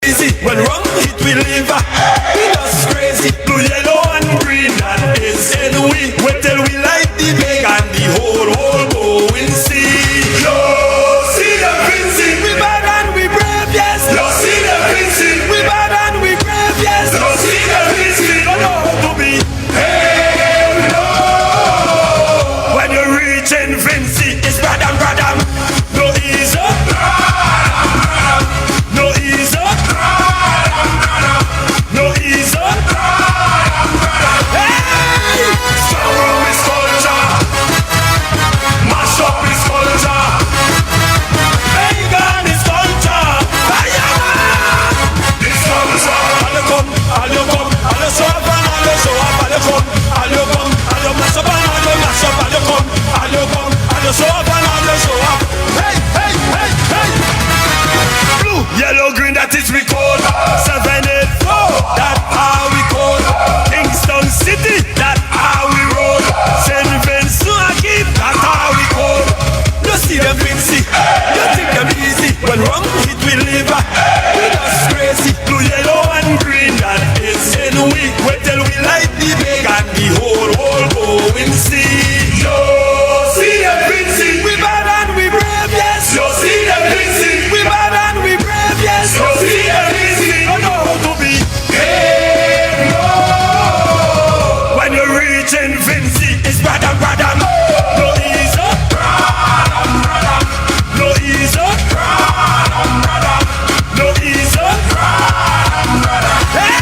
easy. When rum hit we live. We just crazy. Blue, yellow and green. And instead we wait till we light the big and the whole going see. Yo, see the Vincent. We bad and we brave, yes. Yo, see the Vincent. We bad and we brave, yes. Yo, see the Vincent. Don't know how to be. Hey, no. When you reach in Vincent, it's bradam, bradam. No ease up. No ease up. No ease up. Hey! Strong room is culture. Mash up is culture. Pagan is culture. Fire! It's culture. All you come, all you come, all you show up and all you show up. All you come, all you come, all you mash up and all you mash up. All you come, all you come, all you show up and all you show up. Hey, hey, hey, hey! Blue, yellow, green, that is we code. 784, that how we code. Kingston City, that how we roll. Saint Vincent, that how we code. You see them fancy, you think them easy. When rum hit we live, we just crazy. Blue, yellow and green, that is in we. Wait till we light the big and the whole going see. Yo, see them fancy. We bad and we brave, yes. Yo, see them fancy. We bad and we brave, yes. Yo, see them fancy. Don't know how to be. Hey, no. When you reach in Vincy, it's bradam, bradam. No ease up. Bradam, bradam. No ease up. Bradam, bradam. No ease up. Bradam, bradam. Hey!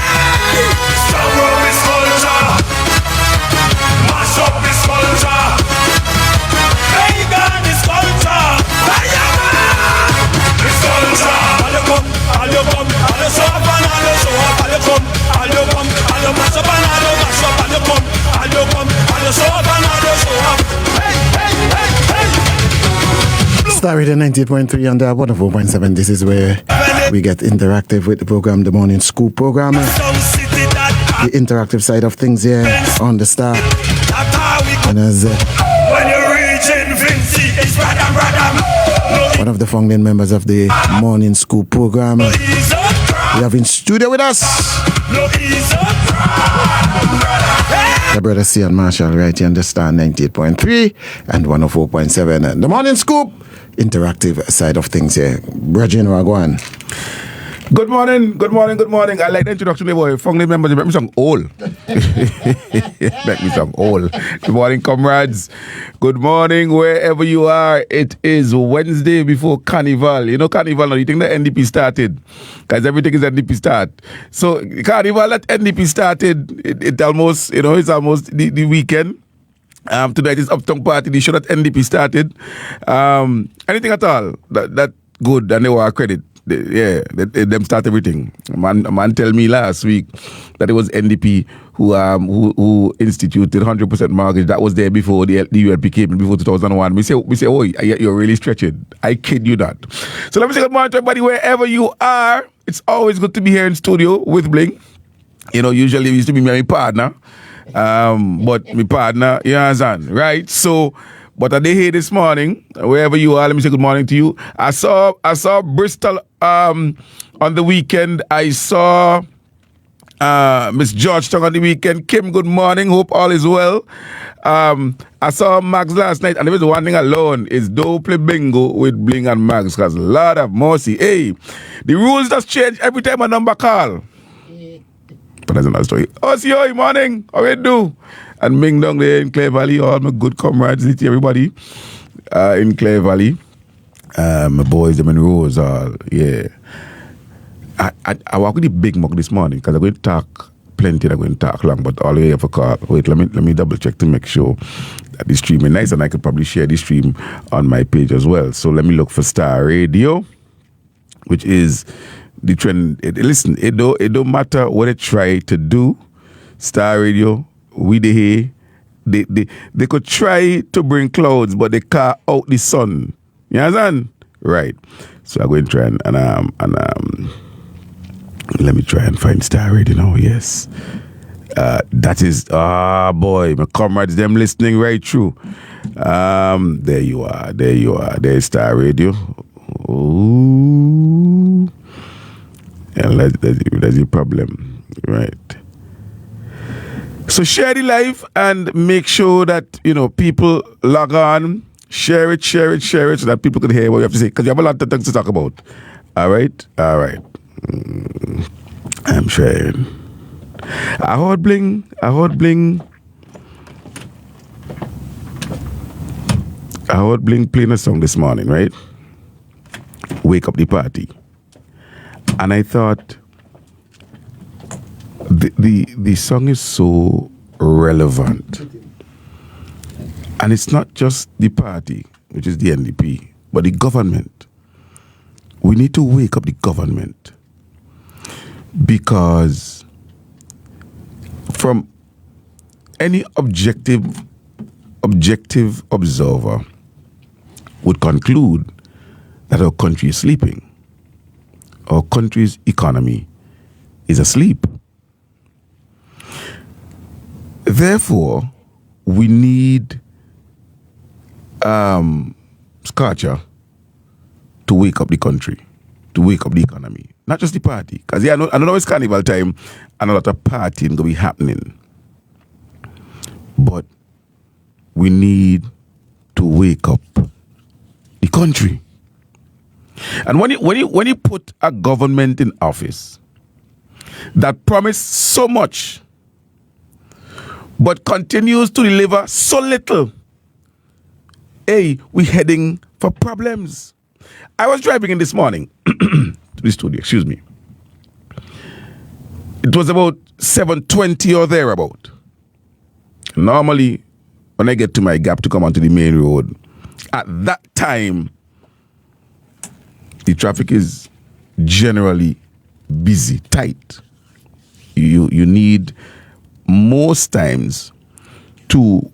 Strong room is culture. Mash up is culture. Pagan is culture. Fire! It's culture. All you come, all you come, all you show up and all you show up. All you come, all you come, all you mash up and all you mash up. All you come, all you come, all you show up and all you show up. Hey, hey, hey, hey! Star Radio 98.3 and 104.7. This is where we get interactive with the program, the Morning Scoop program. The interactive side of things here on the Star. And as when you reach in Vincy, it's bradam, bradam. one of the founding members of the Morning Scoop program, we have in studio with us the brother Sehon Marshall right here on the Star 98.3 and 104.7. And the Morning Scoop, interactive side of things here. Brethren, Wagwan. Good morning, good morning, good morning. I like the introduction, boy. Founding members, they make me sound old. Make me sound old. Good morning, comrades. Good morning, wherever you are. It is Wednesday before Carnival. You know Carnival now, you think the NDP started? Because everything is NDP start. So Carnival that NDP started, it almost, you know, it's almost the weekend. Tonight is Uptown Party, the show that NDP started. Anything at all that good, and they were credit. Them start everything. Man tell me last week that it was NDP who instituted 100% mortgage. That was there before the ULP came, before 2001. We say, oh, you're really stretching. I kid you not. So let me say good morning to everybody wherever you are. It's always good to be here in studio with Bling. You know, usually it used to be my partner. But my partner, you understand, right? So, but I did here this morning, wherever you are, let me say good morning to you. I saw Bristol on the weekend. I saw Miss Georgetown on the weekend. Kim, good morning. Hope all is well. I saw Max last night, and there was one thing alone is don't play bingo with Bling and Max, because Lord have mercy. Hey, the rules just change every time a number call. But that's another story. OCO, morning. How you do? And Ming down there in Clare Valley, all my good comrades, everybody in Clare Valley. My boys, them in Rose, yeah. I walk with the big mug this morning because I'm going to talk plenty, I'm going to talk long, but all the way up a call. Wait, let me double check to make sure that the stream is nice, and I could probably share the stream on my page as well. So let me look for Star Radio, which is the trend. Listen, it don't matter what they try to do. Star Radio, we the here. They could try to bring clouds, but they can't out the sun. You understand? Right. So I'm going to try and let me try and find Star Radio now. Yes. That is, boy, my comrades, them listening right through. There you are. There's Star Radio. Ooh. And that's the problem, right? So share the live and make sure that, people log on, share it so that people can hear what you have to say. Because you have a lot of things to talk about. All right. I'm sharing. I heard bling. I heard bling playing a song this morning, right? Wake Up the Party. And I thought the song is so relevant. And it's not just the party, which is the NDP, but the government. We need to wake up the government. Because from any objective observer would conclude that our country is sleeping. Our country's economy is asleep. Therefore, we need Scorcher to wake up the country, to wake up the economy. Not just the party. Because I know it's carnival time and a lot of partying going to be happening. But we need to wake up the country. And when you put a government in office that promised so much but continues to deliver so little, we're heading for problems. I was driving in this morning to the studio, excuse me. It was about 7:20 or thereabout. Normally, when I get to my gap to come onto the main road, at that time, the traffic is generally busy, tight. You need most times to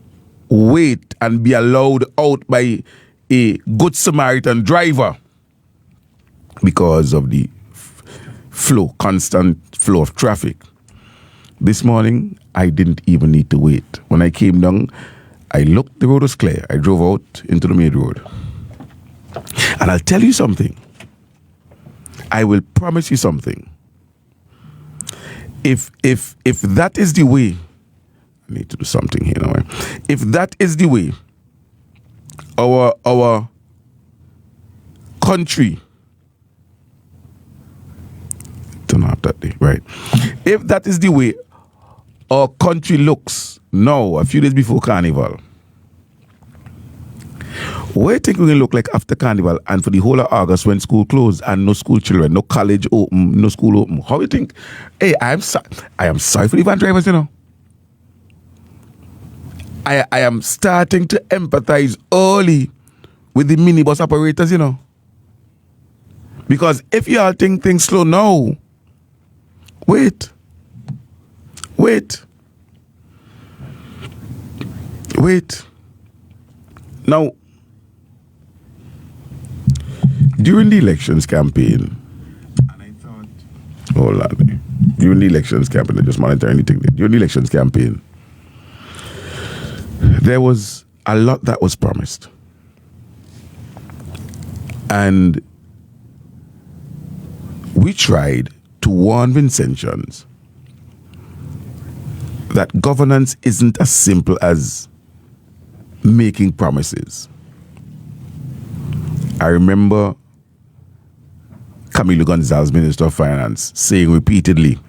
wait and be allowed out by a good Samaritan driver because of the constant flow of traffic. This morning, I didn't even need to wait. When I came down, I looked, the road was clear. I drove out into the main road. And I'll tell you something. I will promise you something. If that is the way, I need to do something here now. If that is the way our country, turn off that day, right? If that is the way our country looks now, a few days before Carnival, what do you think we're going to look like after Carnival and for the whole of August when school closed and no school children, no college open, no school open? How do you think? I am sorry for the van drivers, I am starting to empathize early with the minibus operators, Because if you all think things slow now, wait. Now, during the elections campaign, and I thought, during the elections campaign, I just monitoring anything. During the elections campaign, there was a lot that was promised. And we tried to warn Vincentians that governance isn't as simple as making promises. I remember Camilo Gonzalez, Minister of Finance, saying repeatedly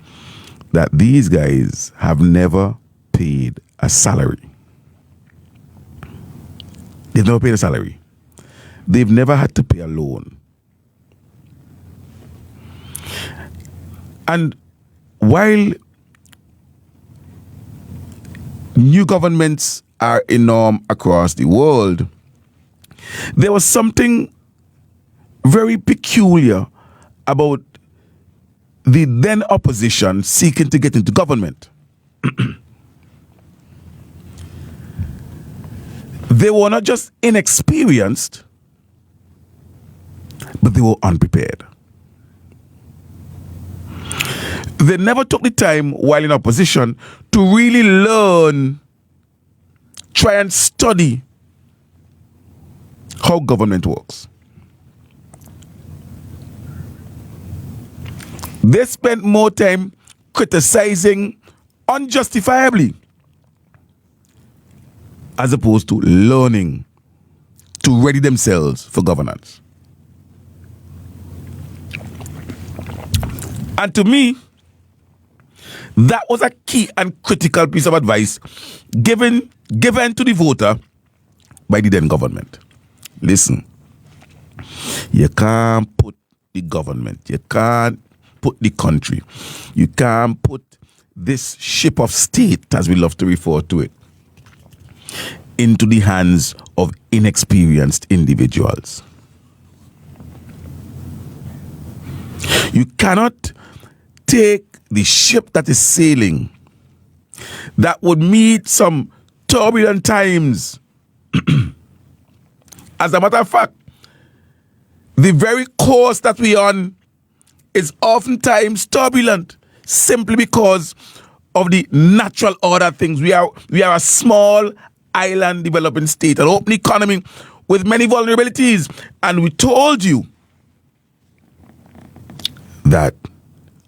that these guys have never paid a salary. They've never paid a salary. They've never had to pay a loan. And while new governments are enormous across the world, there was something very peculiar about the then opposition seeking to get into government. They were not just inexperienced, but they were unprepared. They never took the time while in opposition to really learn, try and study how government works. They spent more time criticizing unjustifiably as opposed to learning to ready themselves for governance. And to me, that was a key and critical piece of advice given to the voter by the then government. Listen, you can't put the government, you can't put the country, you can't put this ship of state, as we love to refer to it, into the hands of inexperienced individuals. You cannot take the ship that is sailing, that would meet some turbulent times. As a matter of fact, the very course that we're on is oftentimes turbulent simply because of the natural order of things. We are a small island developing state, an open economy with many vulnerabilities. And we told you that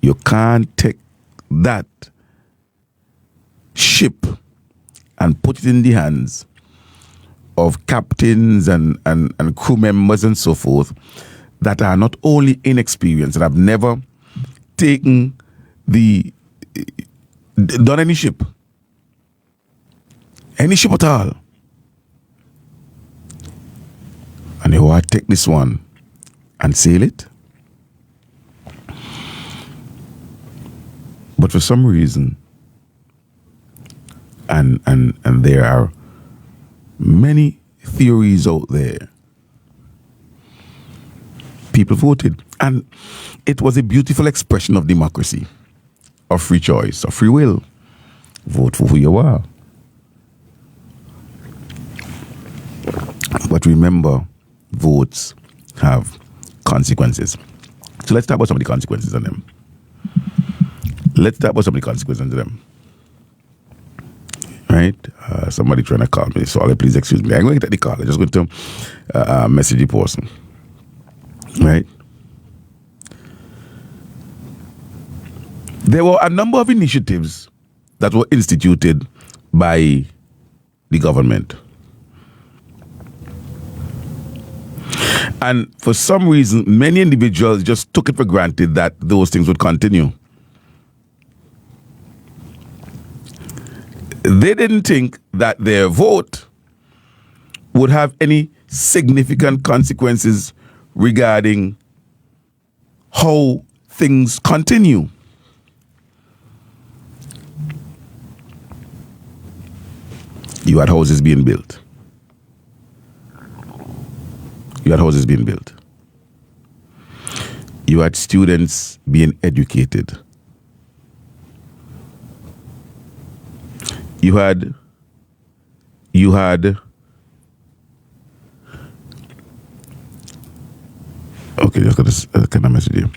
you can't take that ship and put it in the hands of captains and crew members and so forth that are not only inexperienced and have never done any ship at all. And they want to take this one and sail it. But for some reason, and there are many theories out there, people voted. And it was a beautiful expression of democracy, of free choice, of free will. Vote for who you are. But remember, votes have consequences. So let's talk about some of the consequences on them. Right? Somebody trying to call me, so please excuse me. I'm going to take the call. I'm just going to message the person. Right? There were a number of initiatives that were instituted by the government. And for some reason, many individuals just took it for granted that those things would continue. They didn't think that their vote would have any significant consequences regarding how things continue. You had houses being built. You had students being educated. You had okay, just got this kind of message here.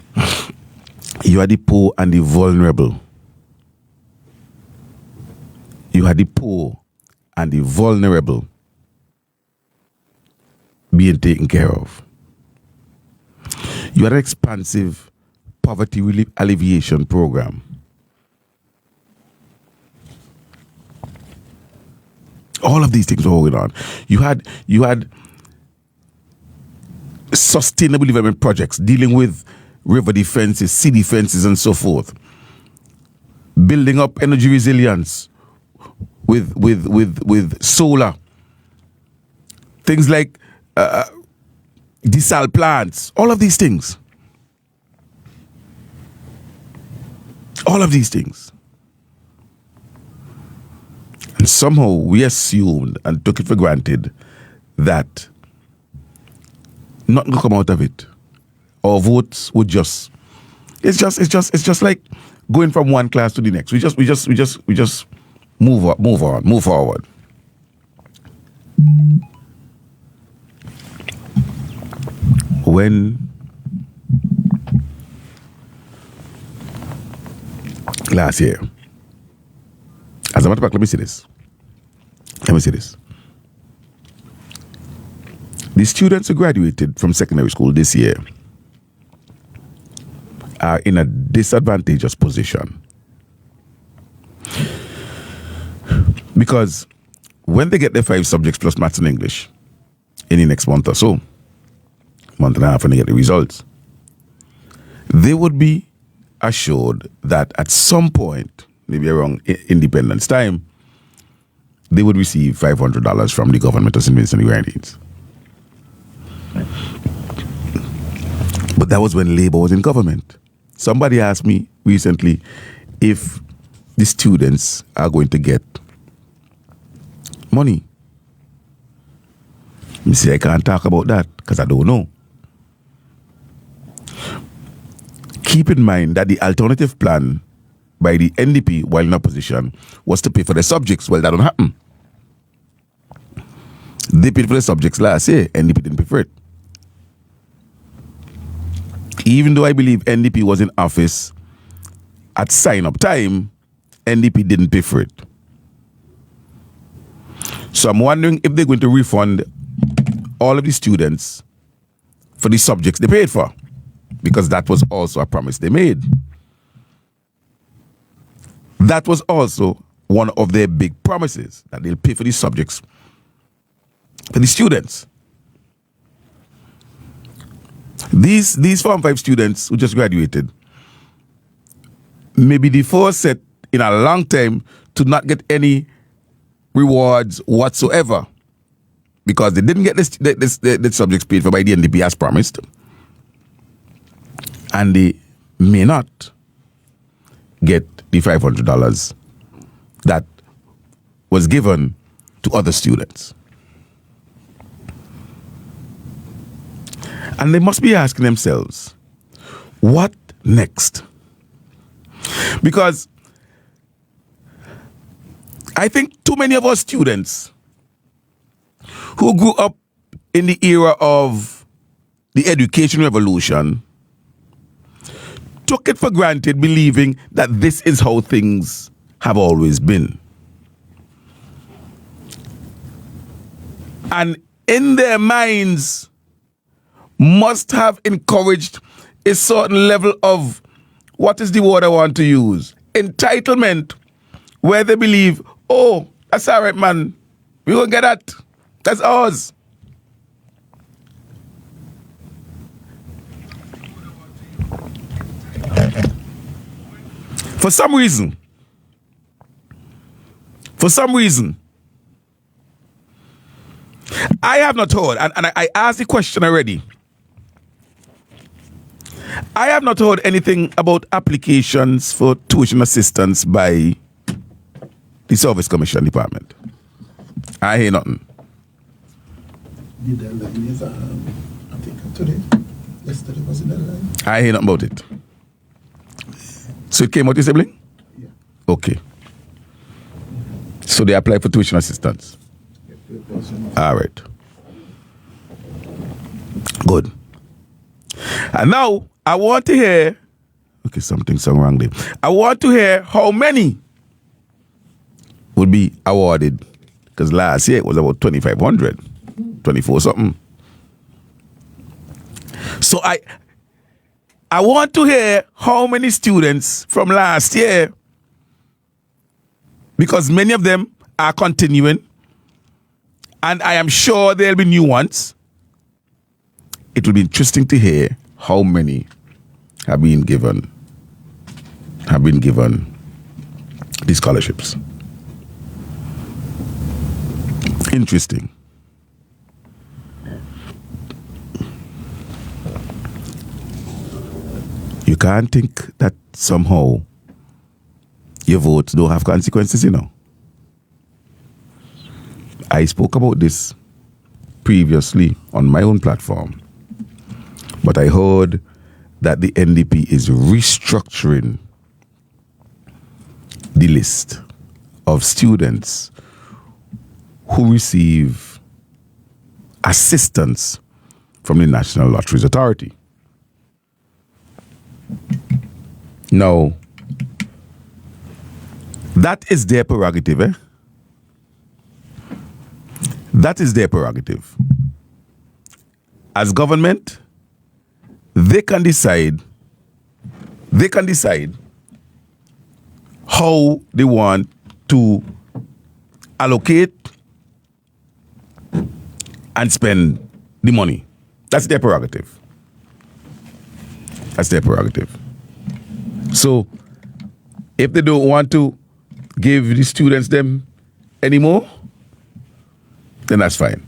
You had the poor and the vulnerable. Being taken care of. You had an expansive poverty relief alleviation program. All of these things were going on. You had sustainable development projects dealing with river defenses, sea defenses, and so forth. Building up energy resilience with solar. Things like desal plants. All of these things. And somehow we assumed and took it for granted that nothing will come out of it. Our votes would just it's just like going from one class to the next. We just move forward. When last year, as a matter of fact, let me say this. The students who graduated from secondary school this year are in a disadvantageous position. Because when they get their 5 subjects plus maths and English in the next month or so, month and a half when they get the results, they would be assured that at some point, maybe around Independence time, they would receive $500 from the government of St. Vincent and the Grenadines. But that was when Labour was in government. Somebody asked me recently if the students are going to get money. I say I can't talk about that because I don't know. Keep in mind that the alternative plan by the NDP while in opposition was to pay for the subjects. Well, that don't happen. They paid for the subjects last year. NDP didn't pay for it. Even though I believe NDP was in office at sign-up time, NDP didn't pay for it. So I'm wondering if they're going to refund all of the students for the subjects they paid for, because that was also a promise they made. That was also one of their big promises, that they'll pay for these subjects for the students. These Form 5 students who just graduated may be the first set in a long time to not get any rewards whatsoever, because they didn't get the subjects paid for by the NDP as promised, and they may not get the $500 that was given to other students. And they must be asking themselves, what next? Because I think too many of our students who grew up in the era of the education revolution took it for granted, believing that this is how things have always been. And in their minds must have encouraged a certain level of, what is the word I want to use? Entitlement, where they believe, oh, that's all right, man. We gonna get that. That's ours. For some reason, I have not heard, and I asked the question already. I have not heard anything about applications for tuition assistance by the Service Commission Department. I hear nothing. I think today. Yesterday was in the line. I hear nothing about it. So it came out, your sibling? Yeah. Okay. So they applied for tuition assistance. All right. Good. And now I want to hear, okay, something's wrong there. I want to hear how many would be awarded, because last year it was about 2,500, 24 something. So I want to hear how many students from last year, because many of them are continuing, and I am sure there'll be new ones. It will be interesting to hear how many have been given these scholarships. Interesting. You can't think that somehow your votes don't have consequences, you know. I spoke about this previously on my own platform, but I heard that the NDP is restructuring the list of students who receive assistance from the National Lotteries Authority. Now, that is their prerogative, eh? That is their prerogative. As government, they can decide they can decide how they want to allocate and spend the money. That's their prerogative. That's their prerogative. So, if they don't want to give the students them anymore, then that's fine.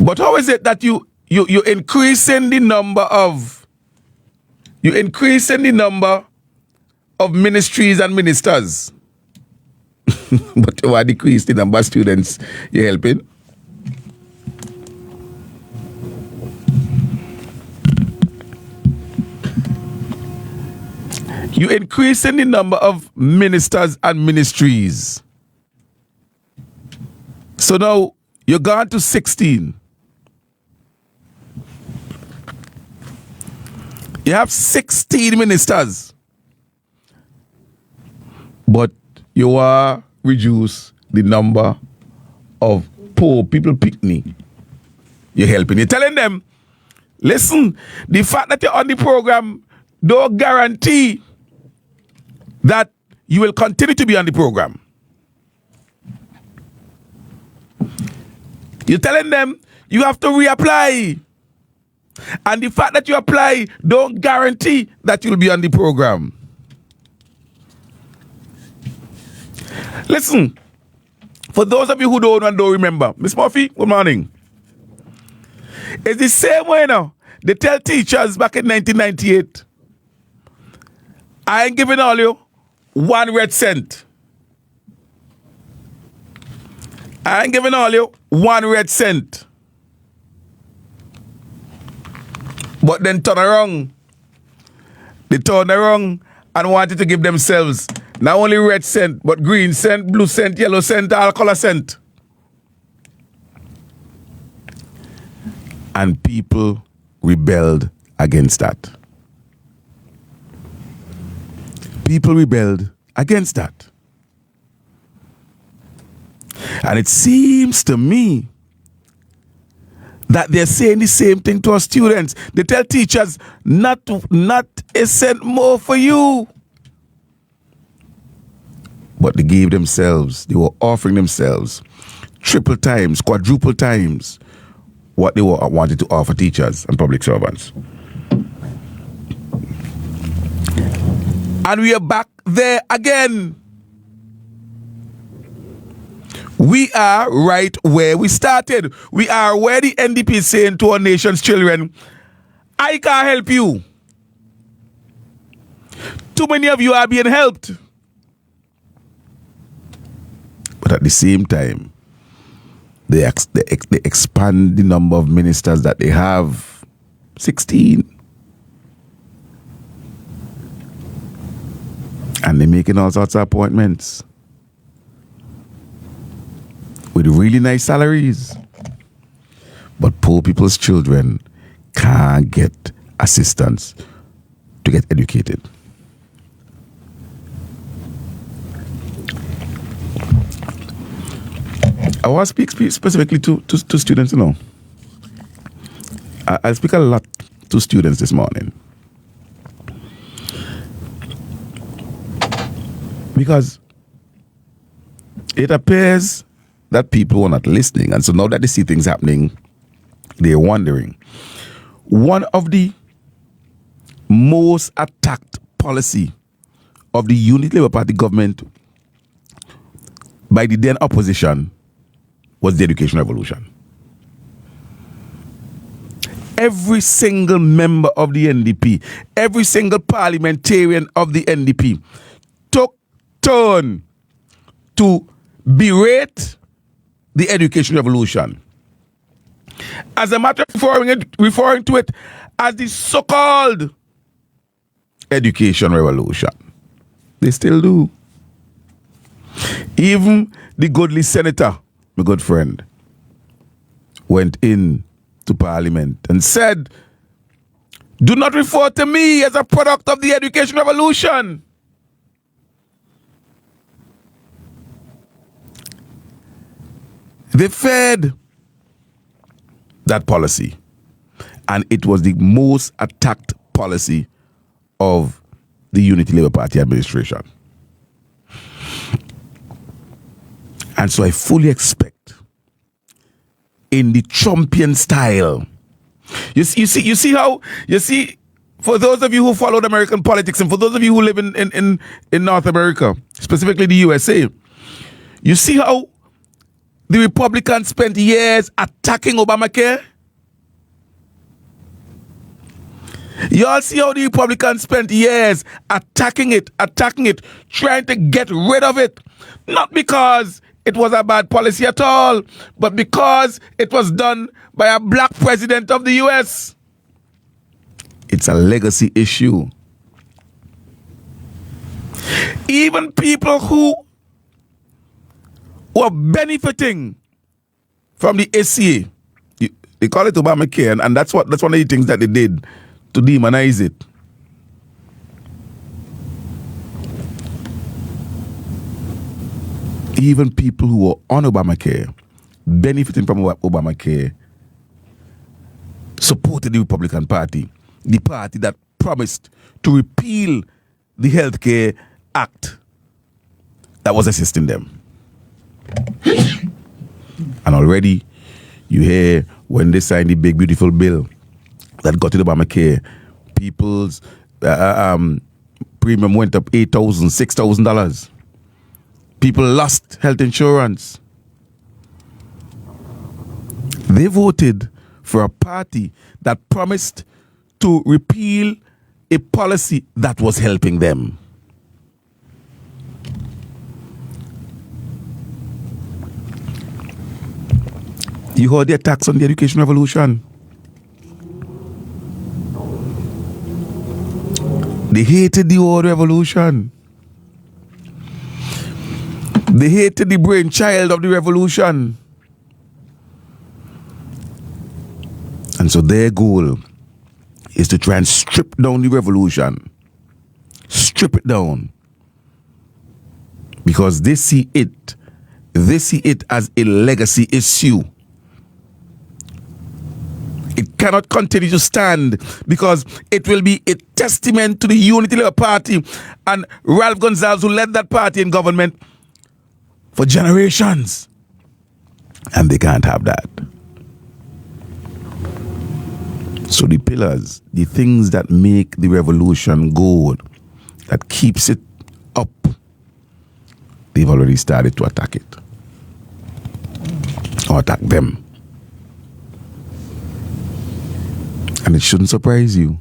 But how is it that you increasing the number of ministries and ministers, but you are decreasing the number of students you're helping? You increasing the number of ministers and ministries. So now you're gone to 16. You have 16 ministers. But you are reduce the number of poor people picnic you're helping. You're telling them, listen, the fact that you're on the program don't guarantee that you will continue to be on the program. You're telling them you have to reapply. And the fact that you apply don't guarantee that you'll be on the program. Listen, for those of you who don't know and don't remember, Miss Murphy, good morning. It's the same way now. They tell teachers back in 1998, I ain't giving all you 1 red cent. I ain't giving all you 1 red cent. But then turn around. They turn around and wanted to give themselves not only red cent, but green cent, blue cent, yellow cent, all color cent. And people rebelled against that. People rebelled against that. And it seems to me that they're saying the same thing to our students. They tell teachers, not a cent more for you. But they gave themselves, they were offering themselves triple times, quadruple times what they wanted to offer teachers and public servants. And we are back there again. We are right where we started. We are where the NDP is saying to our nation's children, I can't help you. Too many of you are being helped. But at the same time, they expand the number of ministers that they have. 16. And they're making all sorts of appointments with really nice salaries. But poor people's children can't get assistance to get educated. I want to speak specifically to students, you know. I speak a lot to students this morning. Because it appears that people are not listening. And so now that they see things happening, they're wondering. One of the most attacked policy of the Unity Labour Party government by the then opposition was the education revolution. Every single member of the NDP, every single parliamentarian of the NDP took turn to berate the education revolution. As a matter of referring to it as the so-called education revolution. They still do. Even the goodly senator, my good friend, went in to Parliament and said, do not refer to me as a product of the education revolution. They fed that policy. And it was the most attacked policy of the Unity Labour Party administration. And so I fully expect, in the Trumpian style, you see, for those of you who followed American politics, and for those of you who live in North America, specifically the USA, you see how the Republicans spent years attacking Obamacare? You all see how the Republicans spent years attacking it, trying to get rid of it. Not because it was a bad policy at all, but because it was done by a black president of the US. It's a legacy issue. Even people who were benefiting from the ACA, they call it Obamacare, and that's one of the things that they did to demonize it. Even people who were on Obamacare, benefiting from Obamacare, supported the Republican Party, the party that promised to repeal the Healthcare Act that was assisting them. And already you hear when they signed the big beautiful bill that got to the Obamacare, people's premium went up $8,000, $6,000. People lost health insurance. They voted for a party that promised to repeal a policy that was helping them. You heard the attacks on the education revolution. They hated the old revolution. They hated the brainchild of the revolution. And so their goal is to try and strip down the revolution. Strip it down. Because they see it as a legacy issue. It cannot continue to stand because it will be a testament to the Unity Labour Party and Ralph Gonsalves, who led that party in government for generations. And they can't have that. So the pillars, the things that make the revolution go, that keeps it up, they've already started to attack it. Or attack them. And it shouldn't surprise you.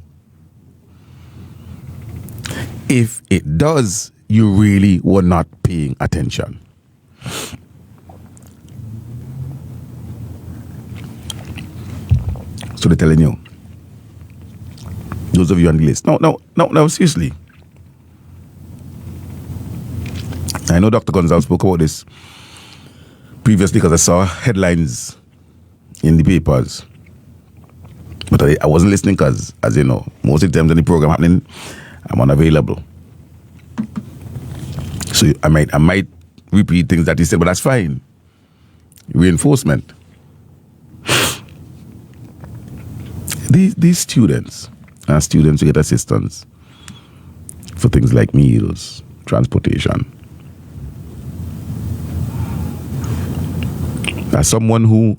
If it does, you really were not paying attention. So they're telling you, those of you on the list. No, seriously. I know Dr. Gonsalves spoke about this previously because I saw headlines in the papers. But I wasn't listening because, as you know, most of the times when the program happening, I'm unavailable. So I might repeat things that he said, but that's fine. Reinforcement. These students are students who get assistance for things like meals, transportation. As someone who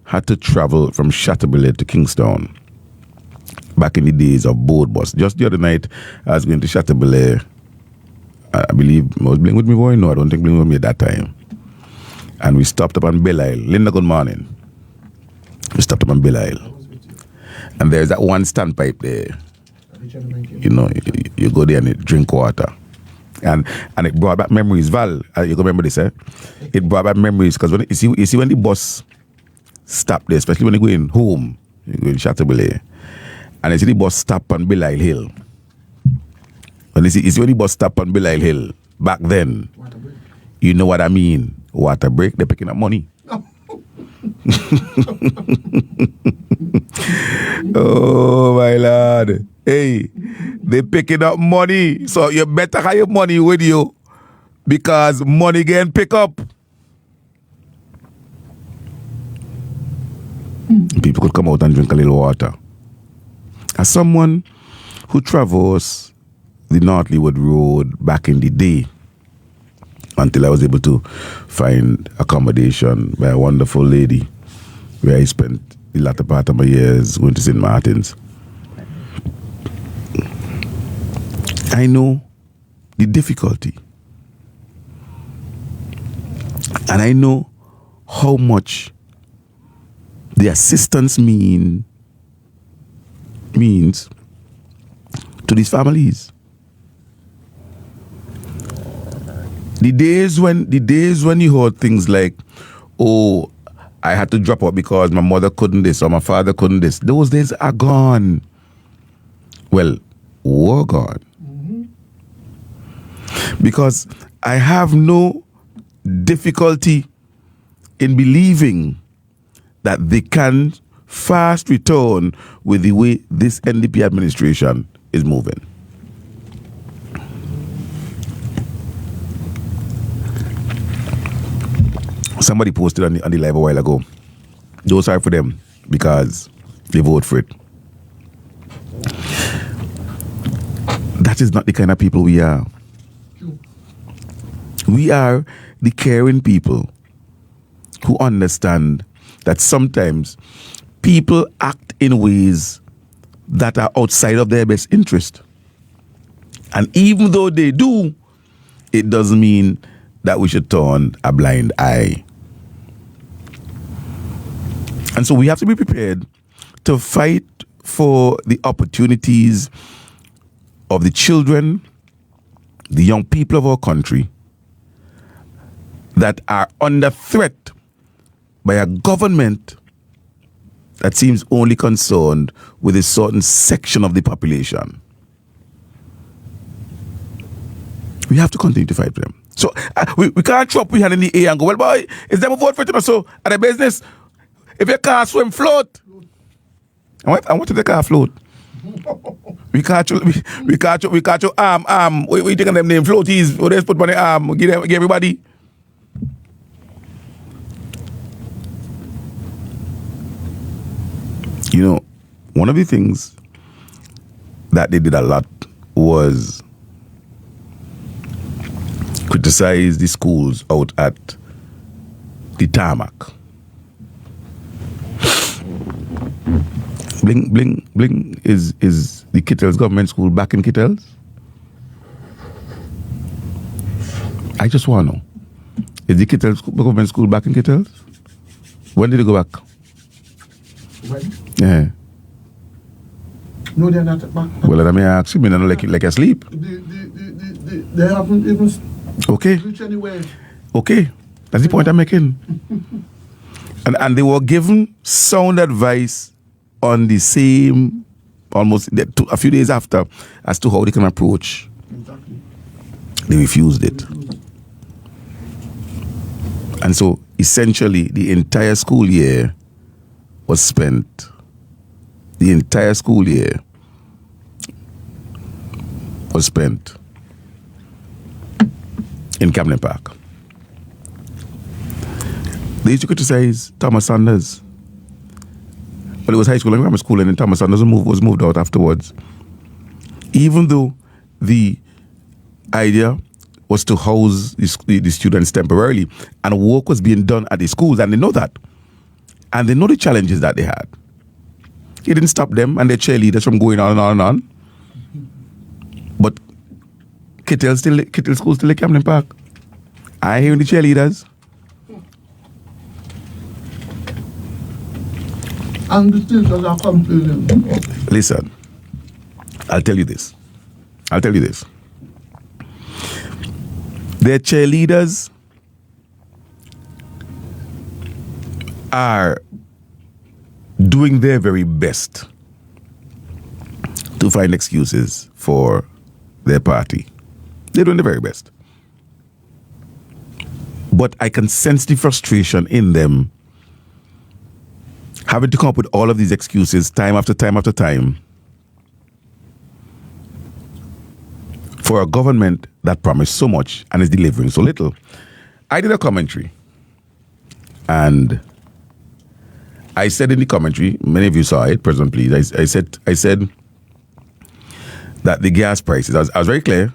had to travel from Chateaubriand to Kingston back in the days of board bus. Just the other night, I was going to Chateaubriand. I believe I was playing with me boy. No, I don't think playing with me at that time. And we stopped up on Belle Isle. Linda, good morning. We stopped up on Belle Isle. And there's that one standpipe there. You know, you go there and you drink water. And it brought back memories. Val, you can remember this, eh? It brought back memories because when you see when the bus stop there, especially when you're going home, you're going to Chateaubriand, and you see the bus stop on Belle Isle Hill. When you see when the bus stop on Belle Isle Hill, back then, you know what I mean. Water break, they're picking up money. Oh, my Lord. Hey, they're picking up money. So you better have your money with you because money getting pick up. People could come out and drink a little water. As someone who traversed the North Leeward Road back in the day, until I was able to find accommodation by a wonderful lady where I spent the latter part of my years going to St. Martin's, I know the difficulty. And I know how much the assistance means to these families. The days when you heard things like, oh, I had to drop out because my mother couldn't this or my father couldn't this, those days are gone. Well, were gone. Because I have no difficulty in believing that they can fast return with the way this NDP administration is moving. Somebody posted on the live a while ago, don't sorry for them because they vote for it. That is not the kind of people we are. We are the caring people who understand that sometimes people act in ways that are outside of their best interest. And even though they do, it doesn't mean that we should turn a blind eye. And so we have to be prepared to fight for the opportunities of the children, the young people of our country that are under threat by a government that seems only concerned with a certain section of the population. We have to continue to fight for them. So we can't throw up we hand in the air and go, well, boy, is them a vote for it? So at the business, if your car swim, float. I want to the car float. We catch you arm. We taking them name floaties. We just put on the arm. Give everybody. You know, one of the things that they did a lot was criticize the schools out at the tarmac. Bling is the Kittels government school back in Kittels? I just want to know. Is the Kittels government school back in Kittels? When did they go back? When? Yeah. No, they're not back. Well, I mean, I ask you, I know like asleep. They haven't even reached anywhere. Okay. That's the point I'm making. and they were given sound advice on the same, almost a few days after, as to how they can approach. Exactly. They refused it. And so, essentially, the entire school year was spent. The entire school year was spent in Camden Park. They used to criticize Thomas Sanders. Well, it was high school and grammar school, and then Thomas Sanders was moved out afterwards. Even though the idea was to house the students temporarily, and work was being done at the schools, and they know that. And they know the challenges that they had. It didn't stop them and their cheerleaders from going on and on and on. But Kittle School still in Camden Park. I hear the cheerleaders. And the teachers are complaining. Listen, I'll tell you this. Their cheerleaders are doing their very best to find excuses for their party. They're doing their very best. But I can sense the frustration in them having to come up with all of these excuses time after time after time for a government that promised so much and is delivering so little. I did a commentary, and I said in the commentary, many of you saw it, President, please, I said, that the gas prices, I was very clear,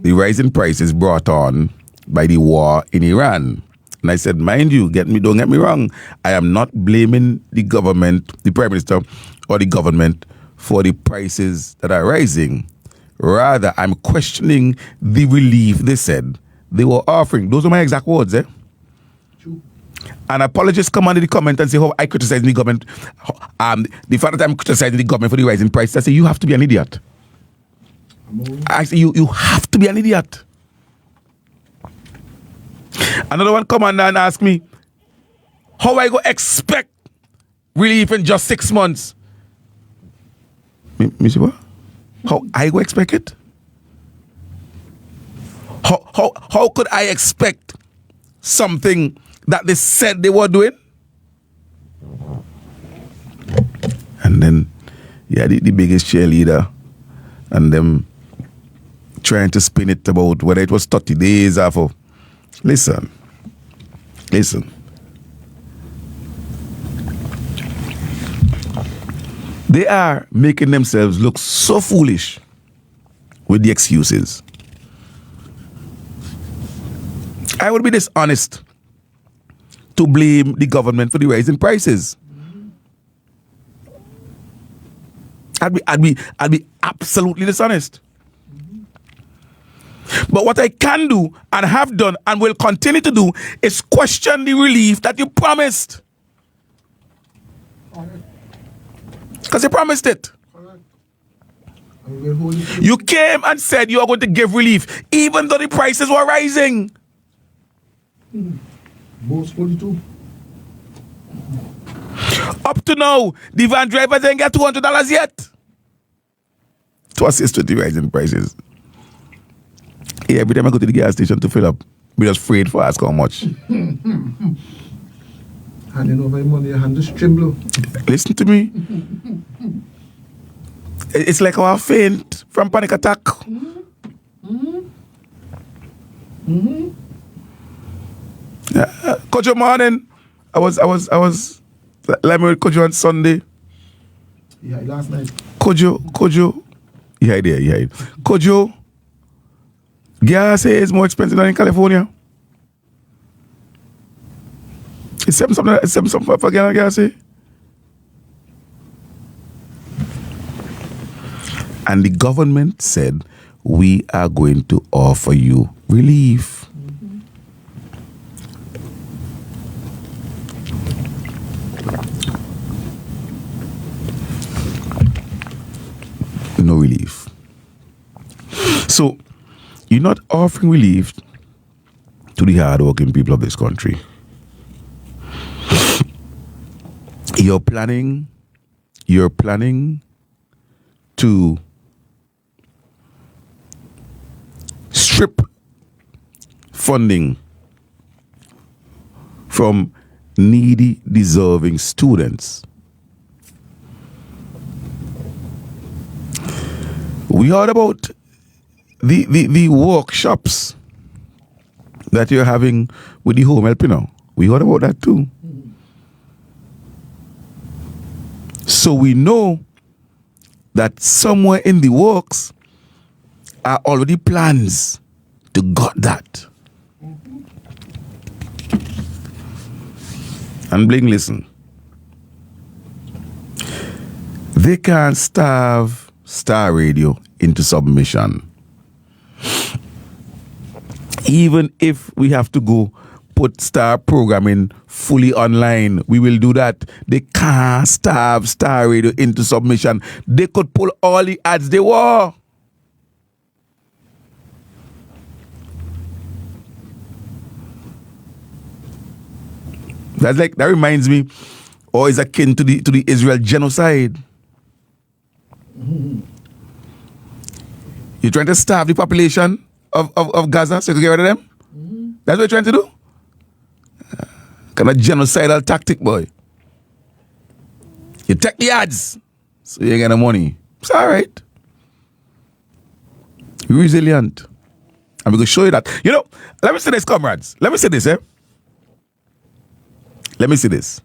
the rise in prices brought on by the war in Iran. And I said, mind you, don't get me wrong, I am not blaming the government, the Prime Minister, or the government for the prices that are rising. Rather, I'm questioning the relief they said they were offering. Those are my exact words, eh? True. And apologists come under the comment and say, how I criticize the government. The fact that I'm criticizing the government for the rising prices, I say, you have to be an idiot. I say, you have to be an idiot. Another one come under and ask me, how I go expect relief in just 6 months? Me see what? How I go expect it? How could I expect something that they said they were doing? And then, yeah, the biggest cheerleader and them trying to spin it about whether it was 30 days or for. Listen. They are making themselves look so foolish with the excuses. I would be dishonest to blame the government for the rise in prices. I'd be absolutely dishonest. But what I can do and have done and will continue to do is question the relief that you promised. Because you promised it. You came and said you are going to give relief even though the prices were rising. Most 42. Up to now, the van drivers didn't get $200 yet to assist with the rising prices. Yeah, every time I go to the gas station to fill up, we just afraid for ask how much. Handing over money, your hand just tremble. Listen to me. It's like our faint from panic attack. Kojo morning. I was like with Kojo on Sunday. Yeah, last night. Kojo. Yeah, there. Kojo. Gas is more expensive than in California. It's something for gallon gas. And the government said, we are going to offer you relief. No relief. So, you're not offering relief to the hard-working people of this country. You're planning to strip funding from needy, deserving students. We heard about the workshops that you're having with the home help, We heard about that too. So we know that somewhere in the works are already plans to gut that. And Bling, listen. They can't starve Star Radio into submission. Even if we have to go put Star programming fully online, we will do that. They can't starve Star Radio into submission. They could pull all the ads they were. That reminds me, or is akin to the Israel genocide. You're trying to starve the population of Gaza so you can get rid of them? That's what you're trying to do? Kind of genocidal tactic, boy. You take the ads so you get the money. It's all right. You're resilient. I'm going to show you that. Let me say this, comrades. Let me say this, Let me see this.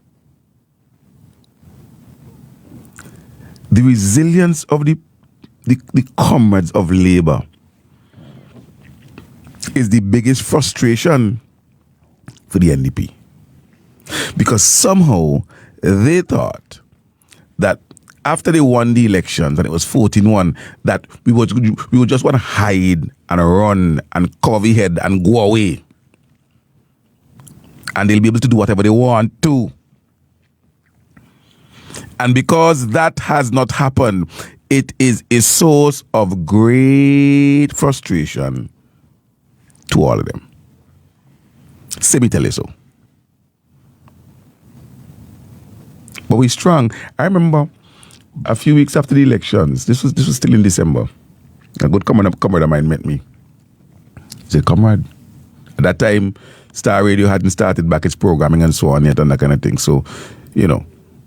The resilience of the the comrades of Labour is the biggest frustration for the NDP. Because somehow they thought that after they won the elections and it was 14-1, that we would just want to hide and run and cover the head and go away. And they'll be able to do whatever they want to. And because that has not happened, it is a source of great frustration to all of them. Say me tell you so. But we're strong. I remember a few weeks after the elections, this was still in December, a good comrade of mine met me. He said, comrade, at that time, Star Radio hadn't started back its programming and so on yet and that kind of thing. So, you know,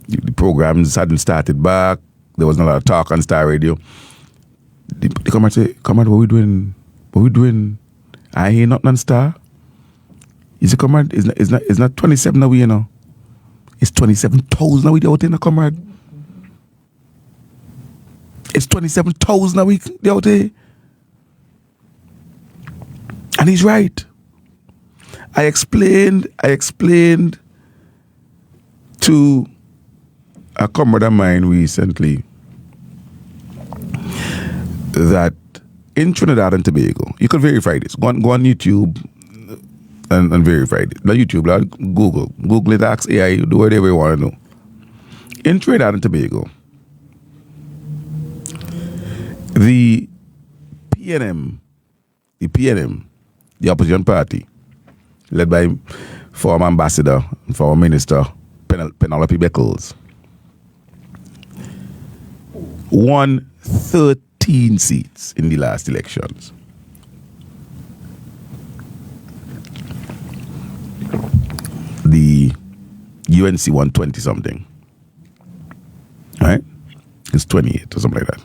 the programs hadn't started back. There wasn't a lot of talk on Star Radio. The comrade said, comrade, what we doing? What we doing? I hear nothing on Star. He said, comrade, it's not 27 now, you know. It's 27,000 now we out in the comrade. It's 27,000 a week they out there. And he's right. I explained to a comrade of mine recently that in Trinidad and Tobago, you can verify this. Go on YouTube and verify it. Not YouTube, like Google it, ask AI, do whatever you want to know. In Trinidad and Tobago, the PNM, the opposition party, led by former ambassador and former minister Penelope Beckles, won 13 seats in the last elections. The UNC won 20 something. Right? It's 28 or something like that.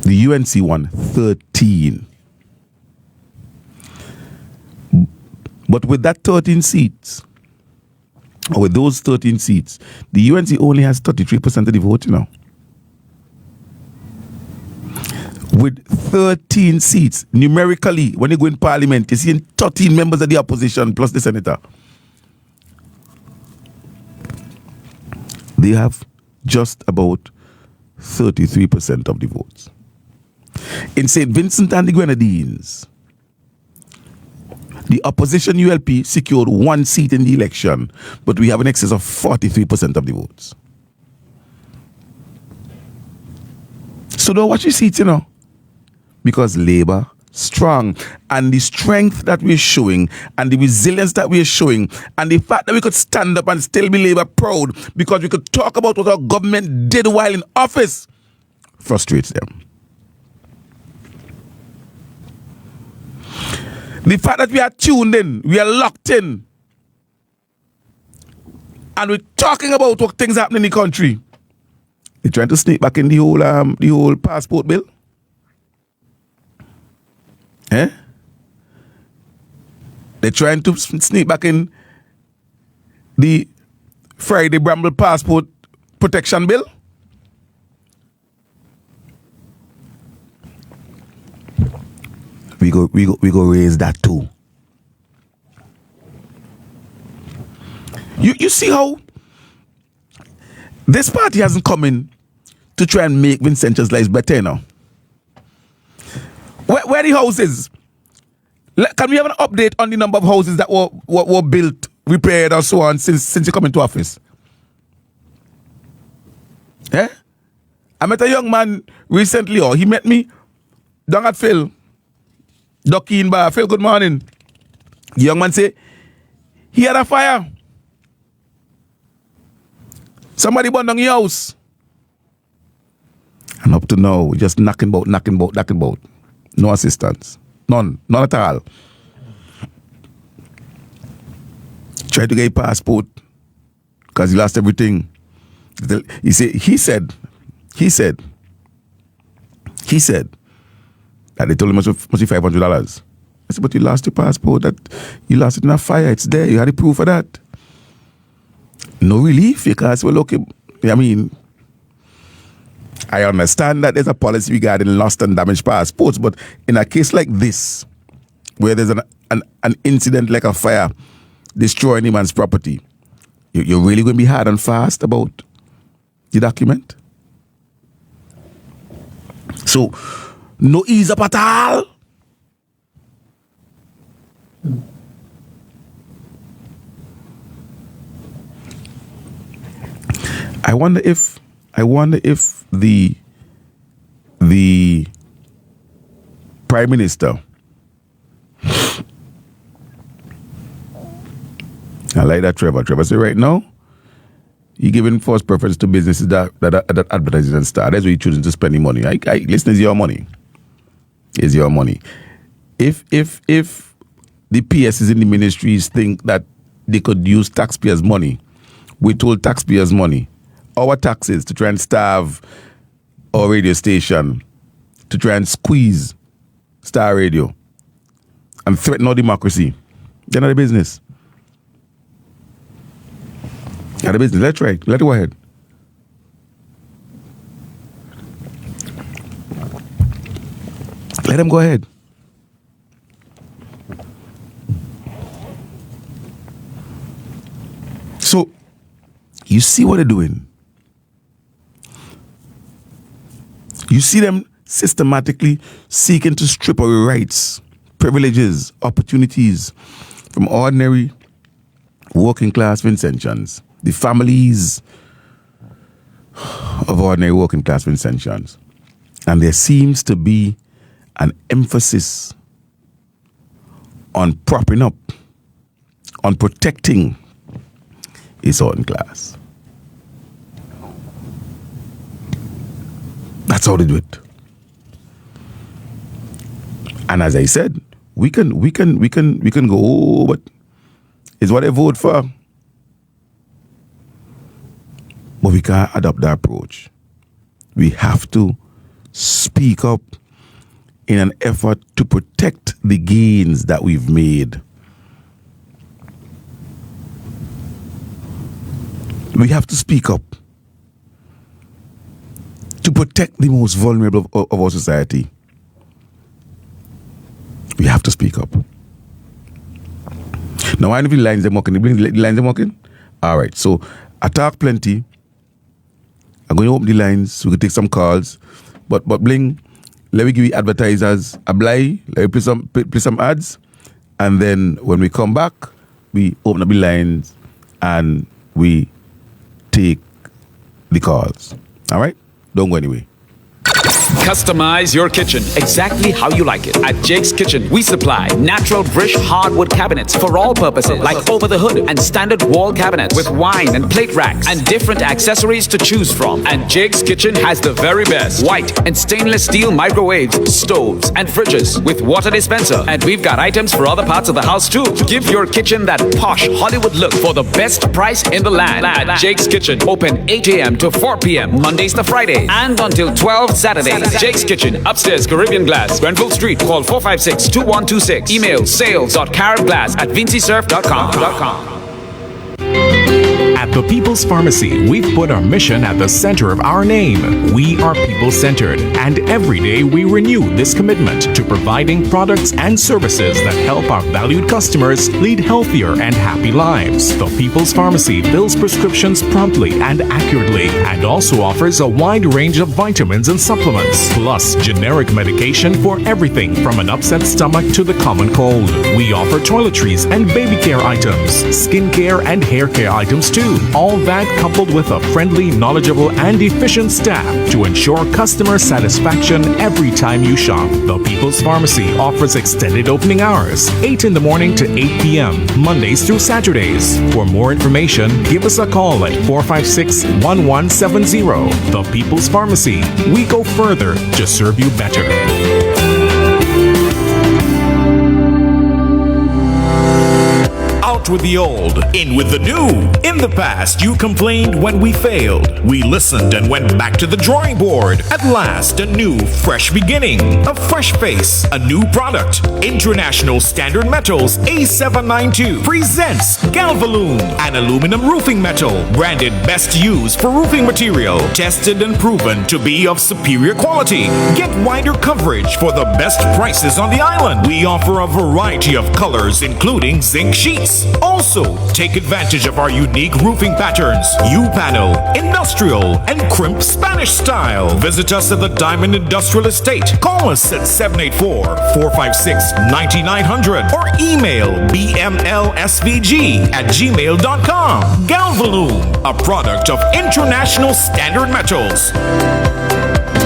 The UNC won 13. But with that 13 seats, or with those 13 seats, the UNC only has 33% of the vote, you know. With 13 seats, numerically, when you go in parliament, you see 13 members of the opposition plus the senator. They have just about 33% of the votes. In St. Vincent and the Grenadines, the opposition ULP secured 1 seat in the election, but we have an excess of 43% of the votes. So don't watch your seats, you know, because Labour strong, and the strength that we're showing and the resilience that we're showing and the fact that we could stand up and still be Labour proud because we could talk about what our government did while in office frustrates them. The fact that we are tuned in, we are locked in, and we're talking about what things happen in the country. They're trying to sneak back in the whole passport bill. Eh? They're trying to sneak back in the Friday Bramble passport protection bill. We go raise that too. You see how this party hasn't come in to try and make Vincentia's lives better, you know? Where the houses? Can we have an update on the number of houses that were built, repaired, or so on since you come into office? Eh? I met a young man recently, or he met me down at Phil. Ducky in bar. Phil, good morning. The young man say, he had a fire. Somebody burned down your house. And up to now, just knocking about. No assistance. None at all. Try to get a passport because he lost everything. He said that they told him must be $500. I said, but you lost your passport. That you lost it in a fire. It's there. You had the proof of that. No relief because, well, okay, I mean, I understand that there's a policy regarding lost and damaged passports, but in a case like this, where there's an incident like a fire destroying a man's property, you're really going to be hard and fast about the document? So, no ease up at all. I wonder if the Prime Minister, I like that Trevor say right now, you're giving first preference to businesses that advertising and start. That's where you're choosing to spend the money. Listen, it's your money. It's your money. If the PSs in the ministries think that they could use taxpayers' money, we told taxpayers' money, our taxes, to try and starve our radio station, to try and squeeze Star Radio and threaten our democracy. They're not a business. Not a business. Let's try. Let it go ahead. Let them go ahead. So, you see what they're doing. You see them systematically seeking to strip away rights, privileges, opportunities from ordinary working class Vincentians, the families of ordinary working class Vincentians. And there seems to be an emphasis on propping up, on protecting a certain class. That's how they do it. And as I said, we can go, oh, but it's what I vote for. But we can't adopt that approach. We have to speak up in an effort to protect the gains that we've made. We have to speak up to protect the most vulnerable of our society. We have to speak up. Now, I know the lines are working. The lines are working? All right. So, I talk plenty. I'm going to open the lines so we can take some calls. But Bling, let me give you advertisers a bly. Let me play some ads. And then when we come back, we open up the lines and we take the calls. All right? Don't go anywhere. Customize your kitchen exactly how you like it. At Jake's Kitchen, we supply natural British hardwood cabinets for all purposes, like over the hood and standard wall cabinets with wine and plate racks and different accessories to choose from. And Jake's Kitchen has the very best white and stainless steel microwaves, stoves, and fridges with water dispenser. And we've got items for other parts of the house too. Give your kitchen that posh Hollywood look for the best price in the land. At Jake's Kitchen, open 8 a.m. to 4 p.m. Mondays to Fridays and until 12 Saturdays. Jake's Kitchen, upstairs Caribbean Glass, Grenville Street. Call 456-2126. Email sales.caribglass@vincisurf.com. At the People's Pharmacy, we've put our mission at the center of our name. We are people-centered, and every day we renew this commitment to providing products and services that help our valued customers lead healthier and happy lives. The People's Pharmacy fills prescriptions promptly and accurately, and also offers a wide range of vitamins and supplements, plus generic medication for everything from an upset stomach to the common cold. We offer toiletries and baby care items, skin care and hair care items too. All that coupled with a friendly, knowledgeable, and efficient staff to ensure customer satisfaction every time you shop. The People's Pharmacy offers extended opening hours, 8 in the morning to 8 p.m., Mondays through Saturdays. For more information, give us a call at 456-1170. The People's Pharmacy. We go further to serve you better. Out with the old, in with the new. In the past, you complained when we failed. We listened and went back to the drawing board. At last, a new, fresh beginning. A fresh face, a new product. International Standard Metals A792 presents Galvaloom, an aluminum roofing metal, branded best used for roofing material, tested and proven to be of superior quality. Get wider coverage for the best prices on the island. We offer a variety of colors, including zinc sheets. Also, take advantage of our unique roofing patterns: U-panel, industrial, and crimp Spanish style. Visit us at the Diamond Industrial Estate. Call us at 784-456-9900 or email bmlsvg@gmail.com. Galvaloom, a product of International Standard Metals.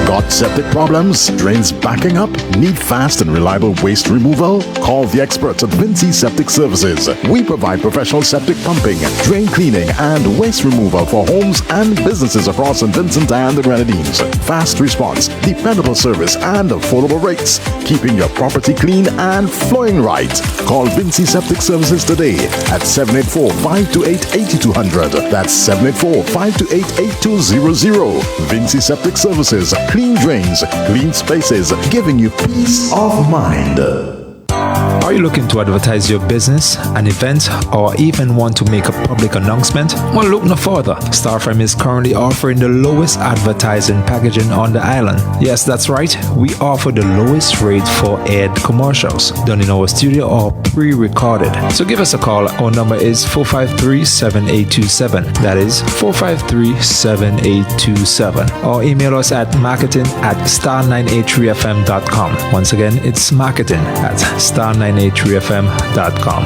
Got septic problems? Drains backing up? Need fast and reliable waste removal? Call the experts at Vinci Septic Services. We provide professional septic pumping, drain cleaning, and waste removal for homes and businesses across St. Vincent and the Grenadines. Fast response, dependable service, and affordable rates, keeping your property clean and flowing right. Call Vinci Septic Services today at 784-528-8200. That's 784-528-8200. Vinci Septic Services. Clean drains, clean spaces, giving you peace of mind. Are you looking to advertise your business, an event, or even want to make a public announcement? Well, look no further. Starframe is currently offering the lowest advertising packaging on the island. Yes, that's right. We offer the lowest rate for aired commercials, done in our studio or pre-recorded. So give us a call. Our number is 453-7827. That is 453-7827. Or email us at marketing@star983fm.com. Once again, it's marketing@star983fm.com.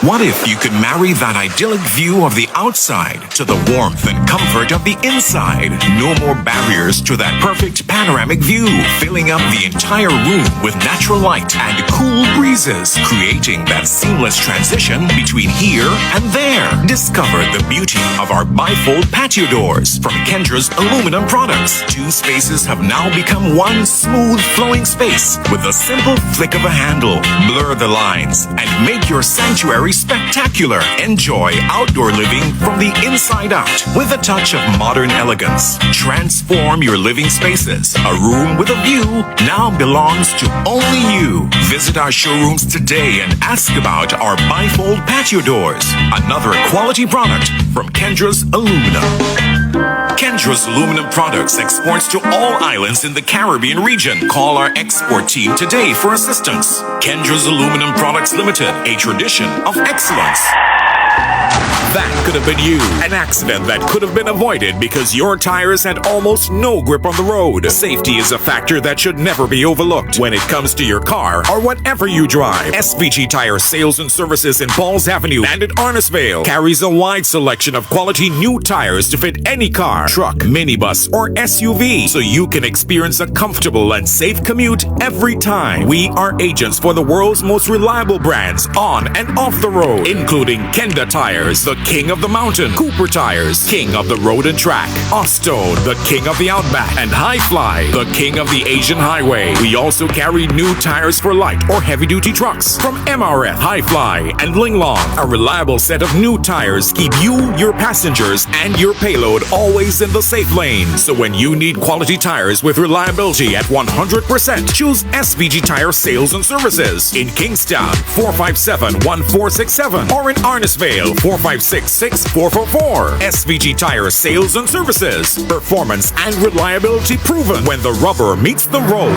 What if you could marry that idyllic view of the outside to the warmth and comfort of the inside? No more barriers to that perfect panoramic view, filling up the entire room with natural light and cool breezes, creating that seamless transition between here and there. Discover the beauty of our bifold patio doors from Kendra's aluminum products. Two spaces have now become one smooth flowing space with a simple flick of a handle. Blur the lines and make your sanctuary spectacular. Enjoy outdoor living from the inside out with a touch of modern elegance. Transform your living spaces. A room with a view now belongs to only you. Visit our showrooms today and ask about our bifold patio doors. Another quality product from Kendra's Aluminum. Kendra's aluminum products exports to all islands in the Caribbean region. Call our export team today for assistance. Kendra's Aluminum Products Limited, a tradition of excellence. That could have been you. An accident that could have been avoided because your tires had almost no grip on the road. Safety is a factor that should never be overlooked when it comes to your car or whatever you drive. SVG Tire Sales and Services in Balls Avenue and in Arnisvale carries a wide selection of quality new tires to fit any car, truck, minibus, or SUV, so you can experience a comfortable and safe commute every time. We are agents for the world's most reliable brands on and off the road, including Kenda Tires, the king of the mountain; Cooper Tires, king of the road and track; Ostone, the king of the outback; and High Fly, the king of the Asian highway. We also carry new tires for light or heavy-duty trucks from MRF, High Fly, and Linglong. A reliable set of new tires keep you, your passengers, and your payload always in the safe lane. So when you need quality tires with reliability at 100%, choose SVG Tire Sales and Services in Kingstown, 457-1467, or in Arnisvale, 456-6444. SVG Tire Sales and Services. Performance and reliability proven when the rubber meets the road.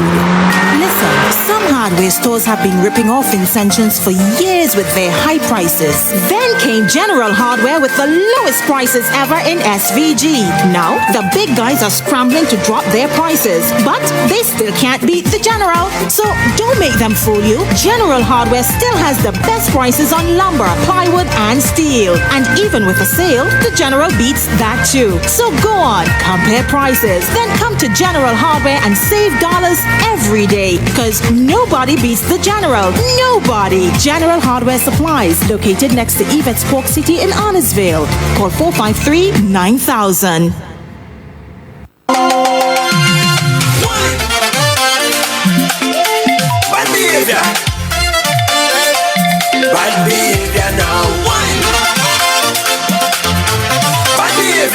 Listen, some hardware stores have been ripping off Incensions for years with their high prices. Then came General Hardware with the lowest prices ever in SVG. Now, the big guys are scrambling to drop their prices, but they still can't beat the General. So don't make them fool you. General Hardware still has the best prices on lumber, plywood, and steel. And even with a sale, the General beats that too. So go on, compare prices, then come to General Hardware and save dollars every day. Because nobody beats the General. Nobody. General Hardware Supplies, located next to Yvette's Pork City in Arnisvale. Call 453-9000.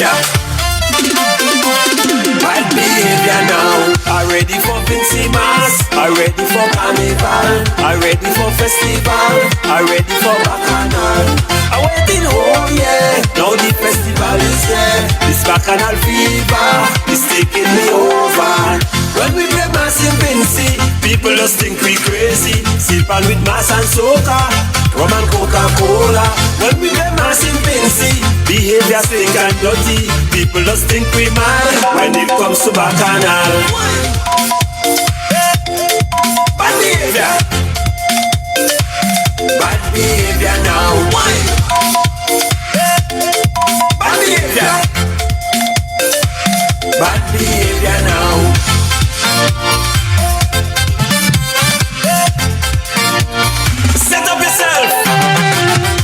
behavior. Bad behavior now. Are ready for Vincy Mass. Are ready for Carnival. Are ready for Festival. Are ready for Bacchanal. I'm waiting home, yeah. Now the festival is here. This Bacchanal fever is taking me over. When we play Mass in Vincy, people just think we crazy. Sip on with Mass and soca, rum and Coca-Cola. When we play Mass in Vincy, behavior stink and dirty. People just think we mad when it comes to Bacchanal. Bad behavior. Bad behavior now. Bad behavior. Bad behavior now. Set up yourself.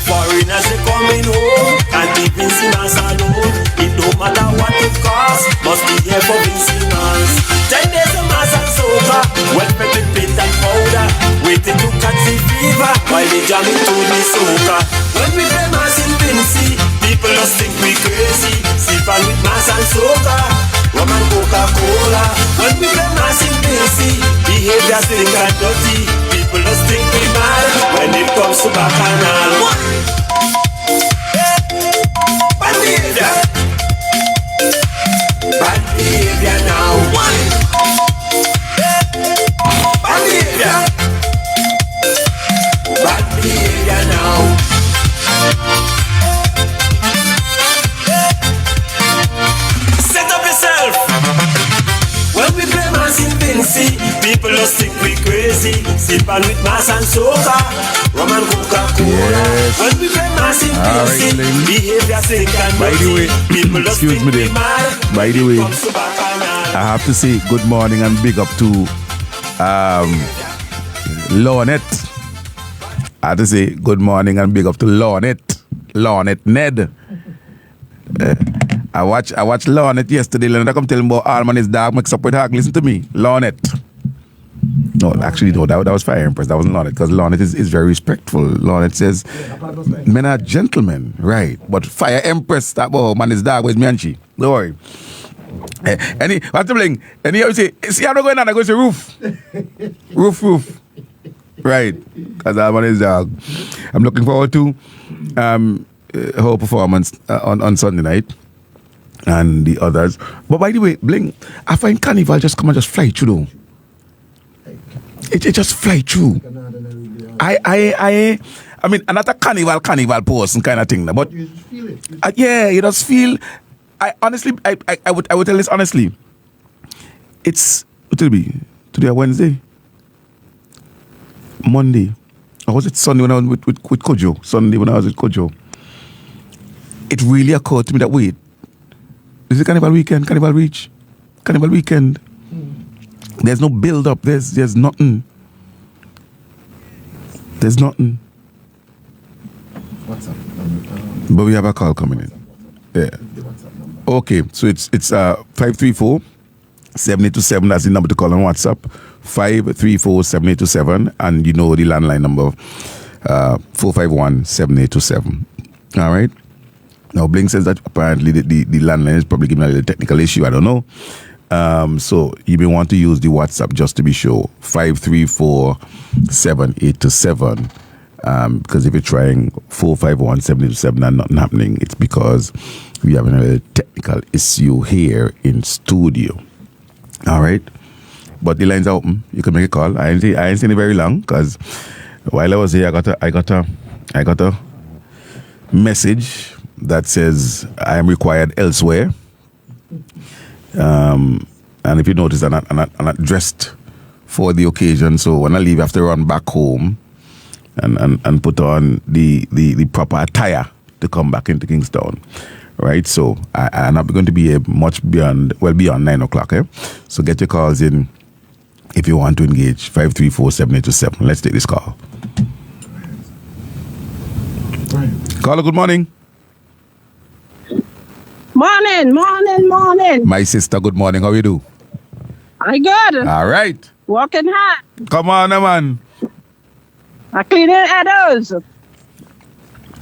Foreigners they coming home, can't be Vincy Mass alone. It don't matter what it costs, must be here for Vincy Mass. 10 days of Mass and soca, well met with paint and powder, waiting to catch the fever while they jamming to the soca. When we play Mass in Vincy, people just think we crazy. Sip on with Mass and soca, rum and Coca-Cola. When we play Mass in Vincy, behavior stink and dirty. People just think we mad when it comes to Bacchanal. Bad behavior. Bad behavior now. Bad behavior. Bad behavior now. Set up yourself. When we play Mass in Vincy, people just think we crazy. Sip on with Mass and soca, rum and Coca-Cola. Yes. When we play Mass in Vincy, ladies. behavior stink and By the dirty. way, People just excuse think me we there. mad By the when way, it comes to Bacchanal. I have to say good morning and big up to Lornette. I have to say good morning and big up to Lornette Ned. I watched Lornette yesterday, and I come tell him about Alman his dog mix up with her. Listen to me, Lornette. No, actually, no, that was Fire Empress. That wasn't Lornette, because Lornette is very respectful. Lornette says, men are gentlemen, right? But Fire Empress, that boy, man, his dog was me and she. Don't worry. What's the thing? And you say, see, I'm not going on, I go to roof. Right. Because I'm on his dog. I'm looking forward to her performance on Sunday night and the others. But by the way, Bling, I find Carnival just come and just fly through though. It just fly through. I mean, I'm not a carnival person kind of thing, but you just feel it. Yeah, you just feel. I honestly, I would tell this honestly. It's what will it be today? Wednesday, Monday, or was it Sunday when I was with Kojo? Sunday when I was with Kojo. It really occurred to me that wait, this is Carnival weekend, Carnival Reach, Carnival weekend. There's no build up. There's nothing. There's nothing. What's up? But we have a call coming in. Yeah. Okay, so it's 534-7827. That's the number to call on WhatsApp. 534-7827, and you know the landline number 451-7827. All right. Now Blink says that apparently the landline is probably giving a little technical issue. I don't know. So you may want to use the WhatsApp just to be sure. 534-7827. Because if you're trying 451-7827 and nothing happening, it's because we have a technical issue here in studio. All right, but the lines are open. You can make a call. I ain't seen it very long because while I was here, I got a message that says I am required elsewhere. And if you notice, I'm not dressed for the occasion. So when I leave, I have to run back home and put on the proper attire to come back into Kingstown. Right? So I'm not going to be here much beyond 9 o'clock. So get your calls in if you want to engage. 534-7827. Let's take this call. Caller, good morning. Morning. My sister, good morning. How you do? I good. All right. Working hard. Come on, man. I cleaning headers.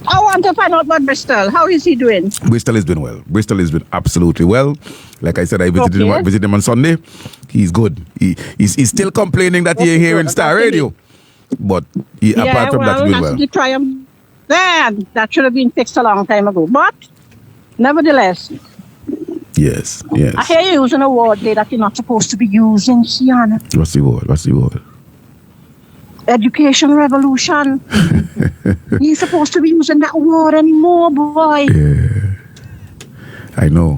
I want to find out about Bristol. How is he doing? Bristol is doing well. Bristol is doing absolutely well. Like I said, I visited him on Sunday. He's good. He's still complaining that he ain't hearing Star Radio. But apart from that, he's doing well. The triumph. Then that should have been fixed a long time ago. But nevertheless. Yes. I hear you using a word there that you're not supposed to be using, Sehon. What's the word? Education revolution. You're supposed to be using that word anymore, boy. Yeah. I know.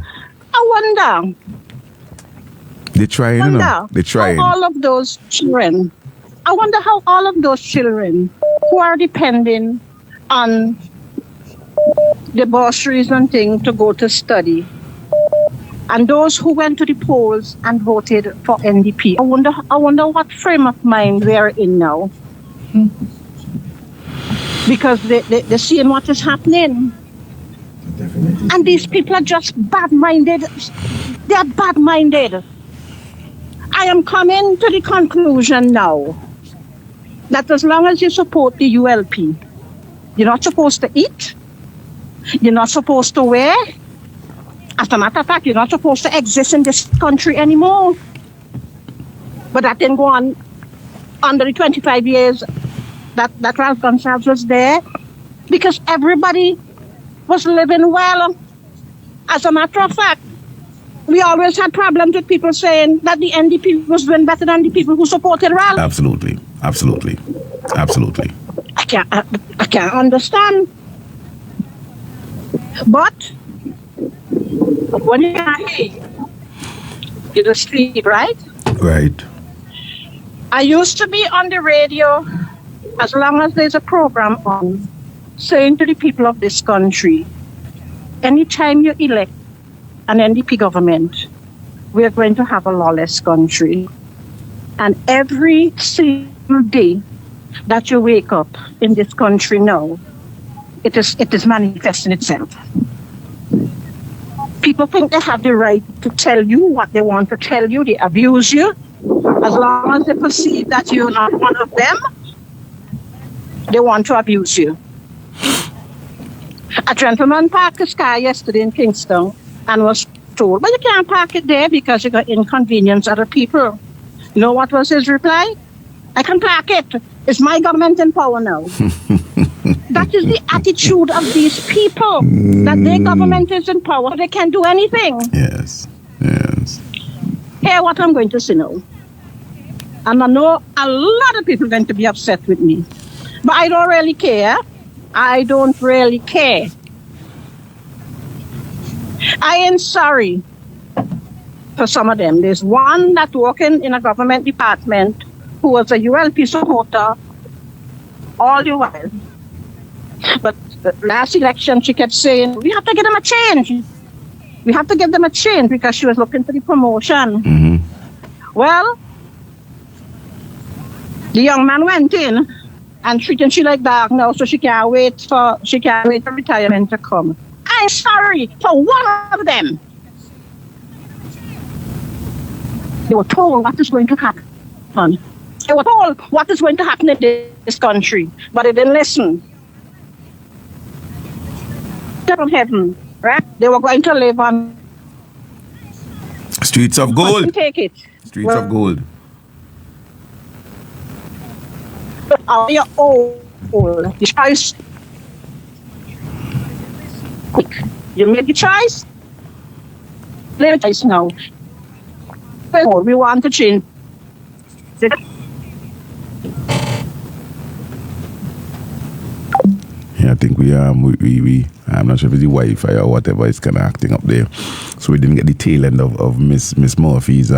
I wonder. They're trying, They're trying. How all of those children, I wonder how all of those children who are depending on the bursaries and things to go to study, and those who went to the polls and voted for NDP, I wonder what frame of mind they are in now. Because they're seeing what is happening. Definitely. And these people are just bad-minded. They are bad-minded. I am coming to the conclusion now that as long as you support the ULP, you're not supposed to eat, you're not supposed to wear. As a matter of fact, you're not supposed to exist in this country anymore. But that didn't go on under the 25 years that Ralph Gonsalves was there, because everybody was living well. As a matter of fact, we always had problems with people saying that the NDP was doing better than the people who supported Ralph. Absolutely. I can't understand. But when you can't hear, you just sleep, right? Right. I used to be on the radio as long as there's a program on, saying to the people of this country, anytime you elect an NDP government, we are going to have a lawless country. And every single day that you wake up in this country now, it is manifesting itself. People think they have the right to tell you what they want to tell you. They abuse you. As long as they perceive that you're not one of them, they want to abuse you. A gentleman parked his car yesterday in Kingston and was told, but you can't park it there because you're going to inconvenience other people. You know what was his reply? I can park it. It's my government in power now. That is the attitude of these people, that their government is in power. They can't do anything. Yes. Hear what I'm going to say now. And I know a lot of people are going to be upset with me. But I don't really care. I ain't sorry for some of them. There's one that's working in a government department who was a ULP supporter all the while. But the last election, she kept saying, we have to give them a change. We have to give them a change because she was looking for the promotion. Mm-hmm. Well, the young man went in and treating she like dog now, so she can't wait for retirement to come. I'm sorry for one of them. They were told what is going to happen. They were told what is going to happen in this country, but they didn't listen. From heaven, right? They were going to live on streets of gold. Take it. Streets of gold. Are you old? The choice. Quick. You made the choice. Let me choice now. We want to change. Yeah, I think we I'm not sure if it's the Wi-Fi or whatever is kind of acting up there, so we didn't get the tail end of Miss Murphy's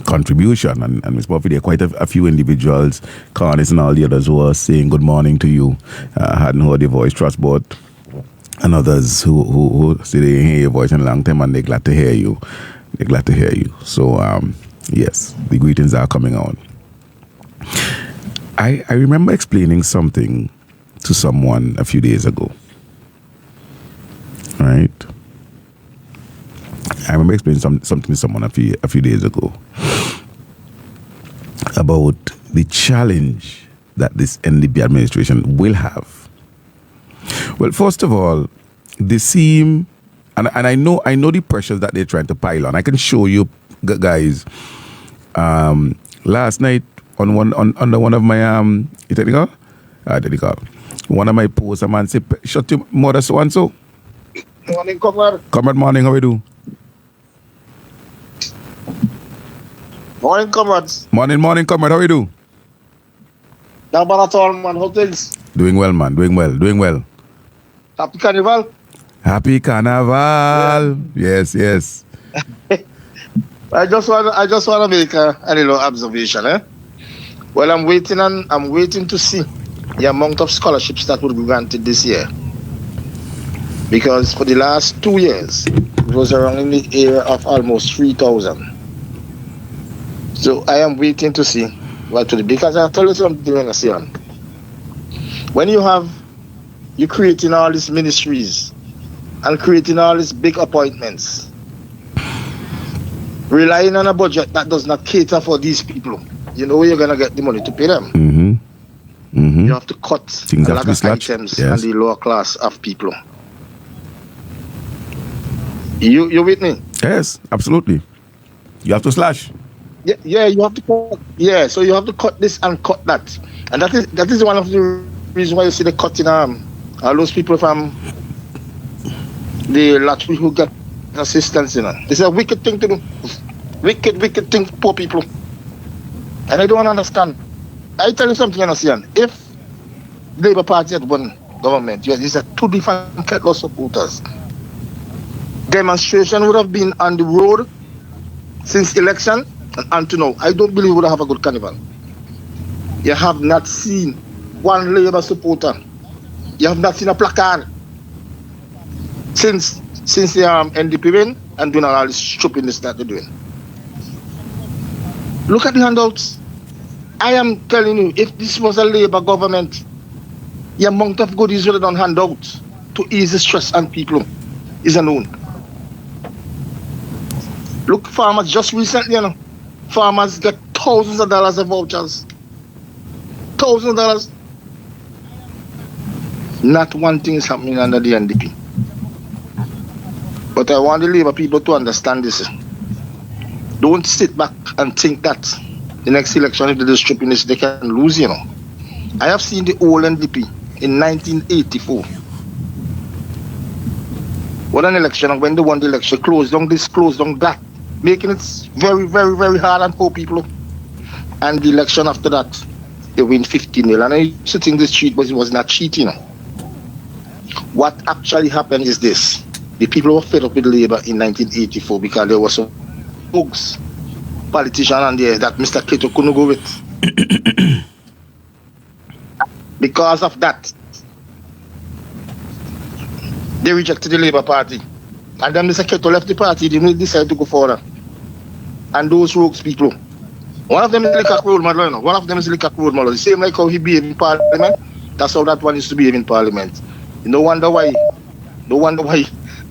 contribution. And Miss Murphy, there are quite a few individuals, Carnes and all the others, who are saying good morning to you. Hadn't heard your voice, Trustbot, and others who say they didn't hear your voice in a long time and they're glad to hear you. So yes, the greetings are coming on. I remember explaining something to someone a few days ago. Right? I remember explaining something to someone a few days ago about the challenge that this NDP administration will have Well, first of all, they seem, and I know the pressures that they're trying to pile on. I can show you guys. Last night under one of my you take the call? Take the call. One of my posts, a man said, "Shut your mother so and so." Morning, comrade. Comrade, morning. How we do? Morning, comrades. Morning, comrade. How we do? Not bad at all, man. How things? Doing well, man. Doing well. Happy Carnival. Happy Carnival. Yes. I just want to make a little observation. Well, I'm waiting to see the amount of scholarships that will be granted this year. Because for the last 2 years, it was around in the area of almost 3,000. So I am waiting to see what will be. Because I'll tell you something, Sehon. When you're creating all these ministries and creating all these big appointments, relying on a budget that does not cater for these people, you know where you're going to get the money to pay them. You have to cut Things a have lot to be of slashed. items Yes. and the lower class of people. You with me? Yes, absolutely. You have to slash. Yeah, you have to cut. Yeah, so you have to cut this and cut that. And that is one of the reasons why you see the cutting all those people from the lottery who get assistance, you know. It's a wicked thing to do. Wicked thing for poor people. And I don't understand. I tell you something, Sehon. If Labour Party had won government, these are two different kettle of supporters. Demonstration would have been on the road since election and until now. I don't believe we would have a good carnival. You have not seen one Labour supporter. You have not seen a placard since the NDP win and doing all this stupidness that they're doing. Look at the handouts. I am telling you, if this was a Labour government, the amount of goodies would have done handouts to ease the stress on people is unknown. Look, farmers just recently, farmers get thousands of dollars of vouchers. Thousands of dollars. Not one thing is happening under the NDP. But I want the Labour people to understand this. Don't sit back and think that the next election, if they do stupidness, they can lose, I have seen the old NDP in 1984. What an election, and when they won the election, closed down this, closed down that, making it very, very, very hard on poor people. And the election after that, they win 15-0. And I used to think this cheat, but it was not cheating. What actually happened is this. The people were fed up with Labour in 1984 because there was some folks, politicians on there that Mr. Cato couldn't go with. Because of that, they rejected the Labour Party. And then Mr. Cato left the party, they didn't decide to go further. And those rogues people, one of them is like a role model, one of them is like a role model. The same like how he behaved in Parliament, that's how that one used to behave in Parliament. No wonder why,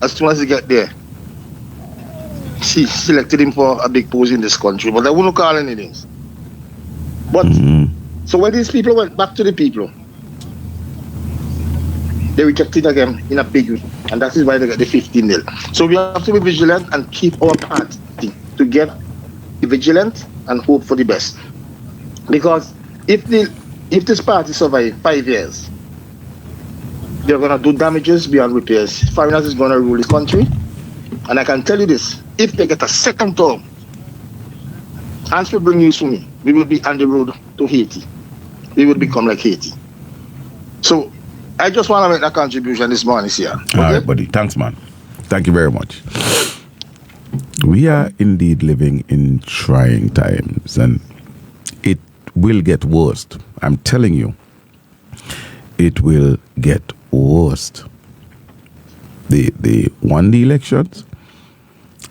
as soon as he get there, she selected him for a big post in this country, but I wouldn't call anything. But, so when these people went back to the people, they rejected again in a big way, and that is why they got the 15-0. So we have to be vigilant and keep our party together, be vigilant and hope for the best. Because if this party survives 5 years, they're going to do damages beyond repairs. Foreigners is going to rule the country. And I can tell you this, if they get a second term, and will bring news to me, we will be on the road to Haiti. We will become like Haiti. So I just want to make that contribution this morning here. Okay? All right, buddy. Thanks, man. Thank you very much. We are indeed living in trying times, and it will get worse. I'm telling you, it will get worse. They won the elections.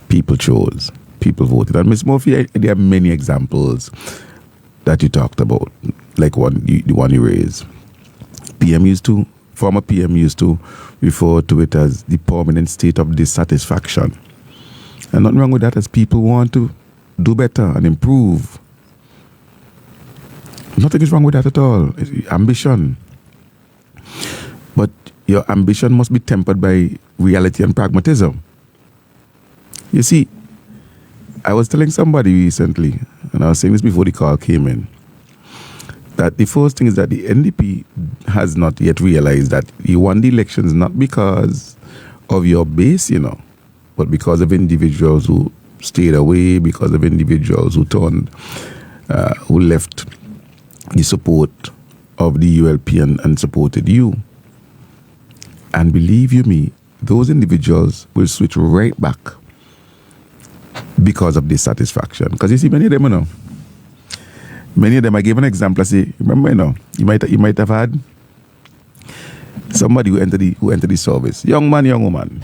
People chose. People voted. And Ms. Murphy, there are many examples that you talked about, like the one you raised. Former PM used to refer to it as the permanent state of dissatisfaction. And nothing wrong with that, as people want to do better and improve. Nothing is wrong with that at all. It's ambition. But your ambition must be tempered by reality and pragmatism. You see, I was telling somebody recently, and I was saying this before the call came in, that the first thing is that the NDP has not yet realized that you won the elections not because of your base, but because of individuals who stayed away, because of individuals who who left the support of the ULP and supported you. And believe you me, those individuals will switch right back because of dissatisfaction. Because you see, many of them, many of them, I gave an example. I say, remember, you might have had somebody who entered the service, young man, young woman,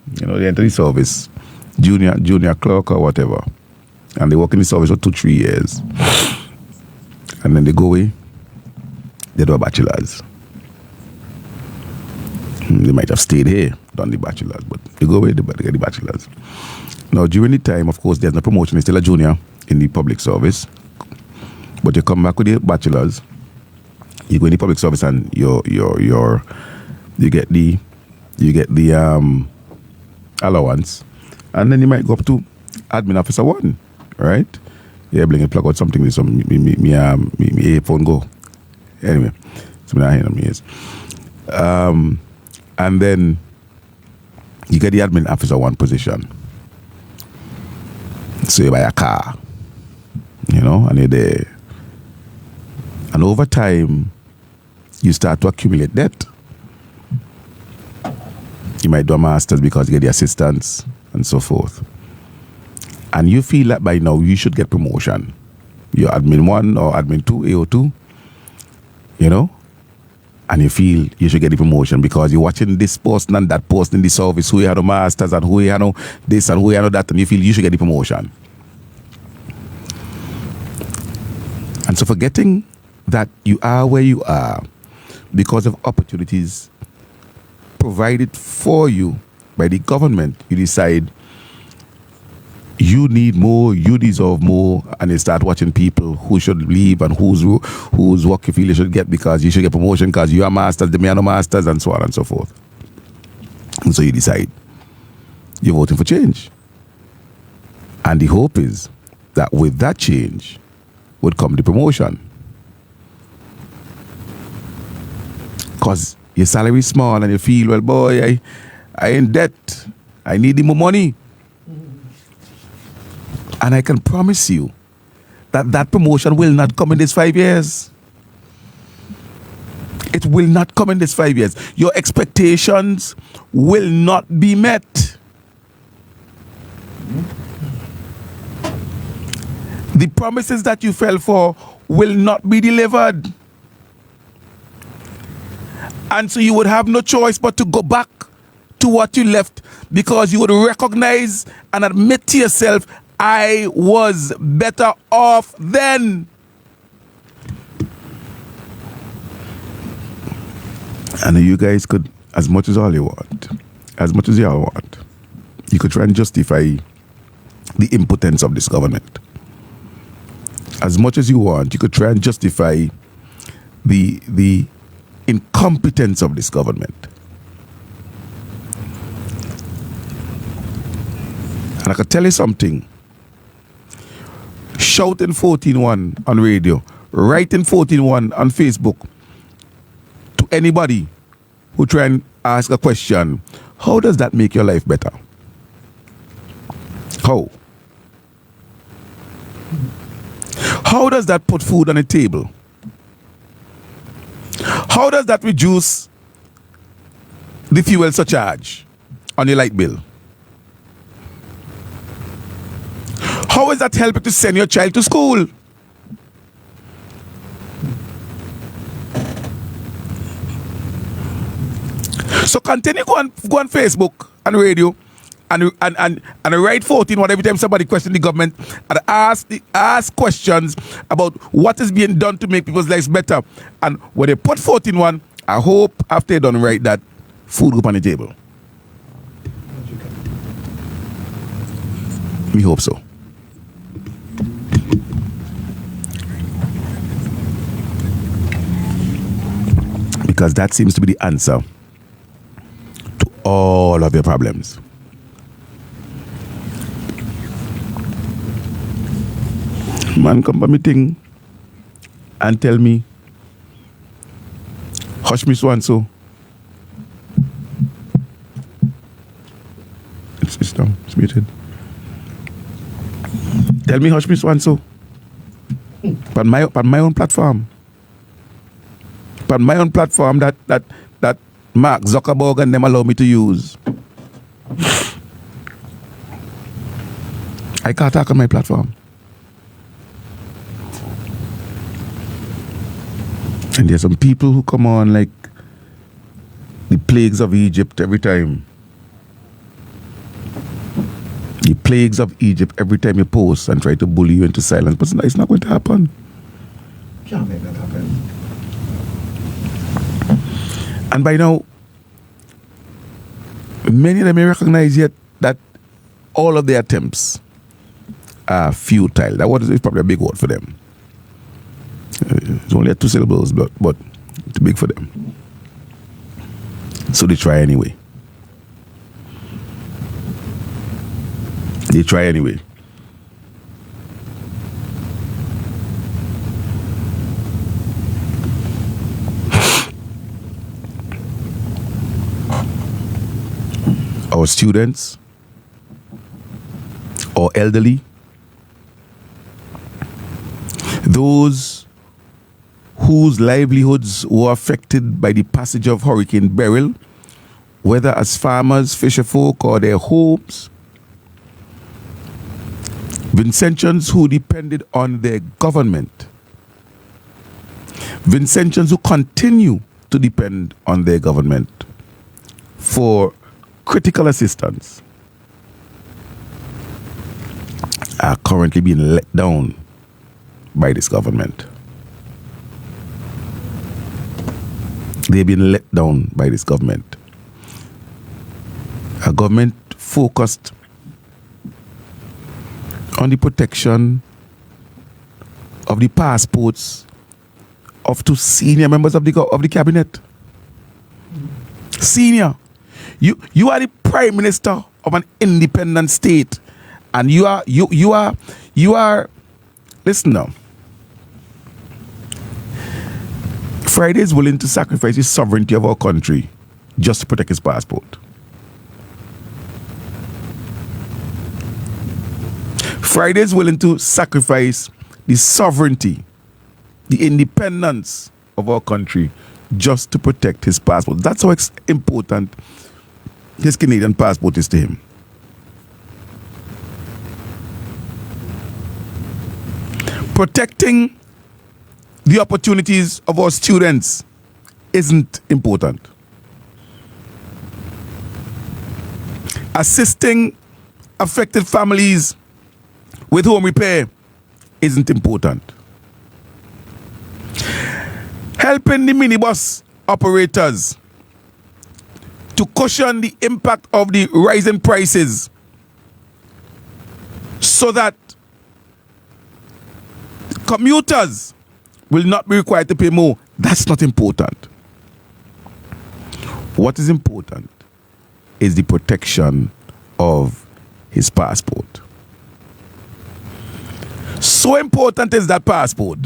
they enter the service, junior clerk or whatever, and they work in the service for 2-3 years, and then they go away, they do a bachelor's. They might have stayed here, done the bachelor's, but they go away, they get the bachelor's. Now, during the time, of course, there's no promotion. You're still a junior in the public service, but you come back with the bachelor's. You go in the public service and you get the allowance, and then you might go up to admin officer 1, right? Yeah, bring plug out something with some me phone go. Anyway, something I hear on me is. And then you get the admin officer 1 position. So you buy a car, and you're there. And over time, you start to accumulate debt. You might do a master's because you get the assistance and so forth. And you feel that by now you should get promotion. You're admin 1 or admin 2, AO2, and you feel you should get the promotion because you're watching this person and that person in the service who had a master's and who had this and who had that, and you feel you should get the promotion. And so forgetting that you are where you are because of opportunities provided for you by the government, you decide you need more, you deserve more, and you start watching people who should leave and whose work you feel you should get because you should get promotion because you are masters, they are no masters, and so on and so forth. And so you decide you're voting for change. And the hope is that with that change would come the promotion. Because your salary is small and you feel, well, boy, I in debt. I need more money. And I can promise you that promotion will not come in this 5 years. It will not come in this 5 years. Your expectations will not be met. The promises that you fell for will not be delivered. And so you would have no choice but to go back to what you left because you would recognize and admit to yourself, I was better off then. And you guys could, as much as all you want, as much as you all want, you could try and justify the impotence of this government. As much as you want, you could try and justify the incompetence of this government. And I could tell you something. Shouting 14-1 on radio, writing 14-1 on Facebook to anybody who try and ask a question, how does that make your life better? How? How does that put food on the table? How does that reduce the fuel surcharge on your light bill? How is that helping to send your child to school? So continue go on Facebook and radio and write 14 every time somebody question the government and ask questions about what is being done to make people's lives better. And when they put 14-1, I hope after they done write that food up on the table. We hope so. Because that seems to be the answer all of your problems. Man come by me thing and tell me, hush me so and so. It's down, it's muted. Tell me hush me so and so. But my own platform. But my own platform that Mark Zuckerberg and them allow me to use. I can't talk on my platform. And there's some people who come on like the plagues of Egypt every time. The plagues of Egypt every time you post and try to bully you into silence. But it's not going to happen. Can't make that happen. And by now, many of them may recognize yet that all of their attempts are futile. That word is probably a big word for them. It's only 2 syllables, but it's big for them. So they try anyway. They try anyway. Our students or elderly, those whose livelihoods were affected by the passage of Hurricane Beryl, whether as farmers, fisherfolk, or their homes, Vincentians who depended on their government, Vincentians who continue to depend on their government for critical assistance, are currently being let down by this government. They've been let down by this government. A government focused on the protection of the passports of 2 senior members of the cabinet. Senior. You are the prime minister of an independent state, and you are listen now. Friday is willing to sacrifice the sovereignty of our country just to protect his passport. Friday is willing to sacrifice the sovereignty, the independence of our country just to protect his passport. That's how important his Canadian passport is to him. Protecting the opportunities of our students isn't important. Assisting affected families with home repair isn't important. Helping the minibus operators to cushion the impact of the rising prices so that commuters will not be required to pay more. That's not important. What is important is the protection of his passport. So important is that passport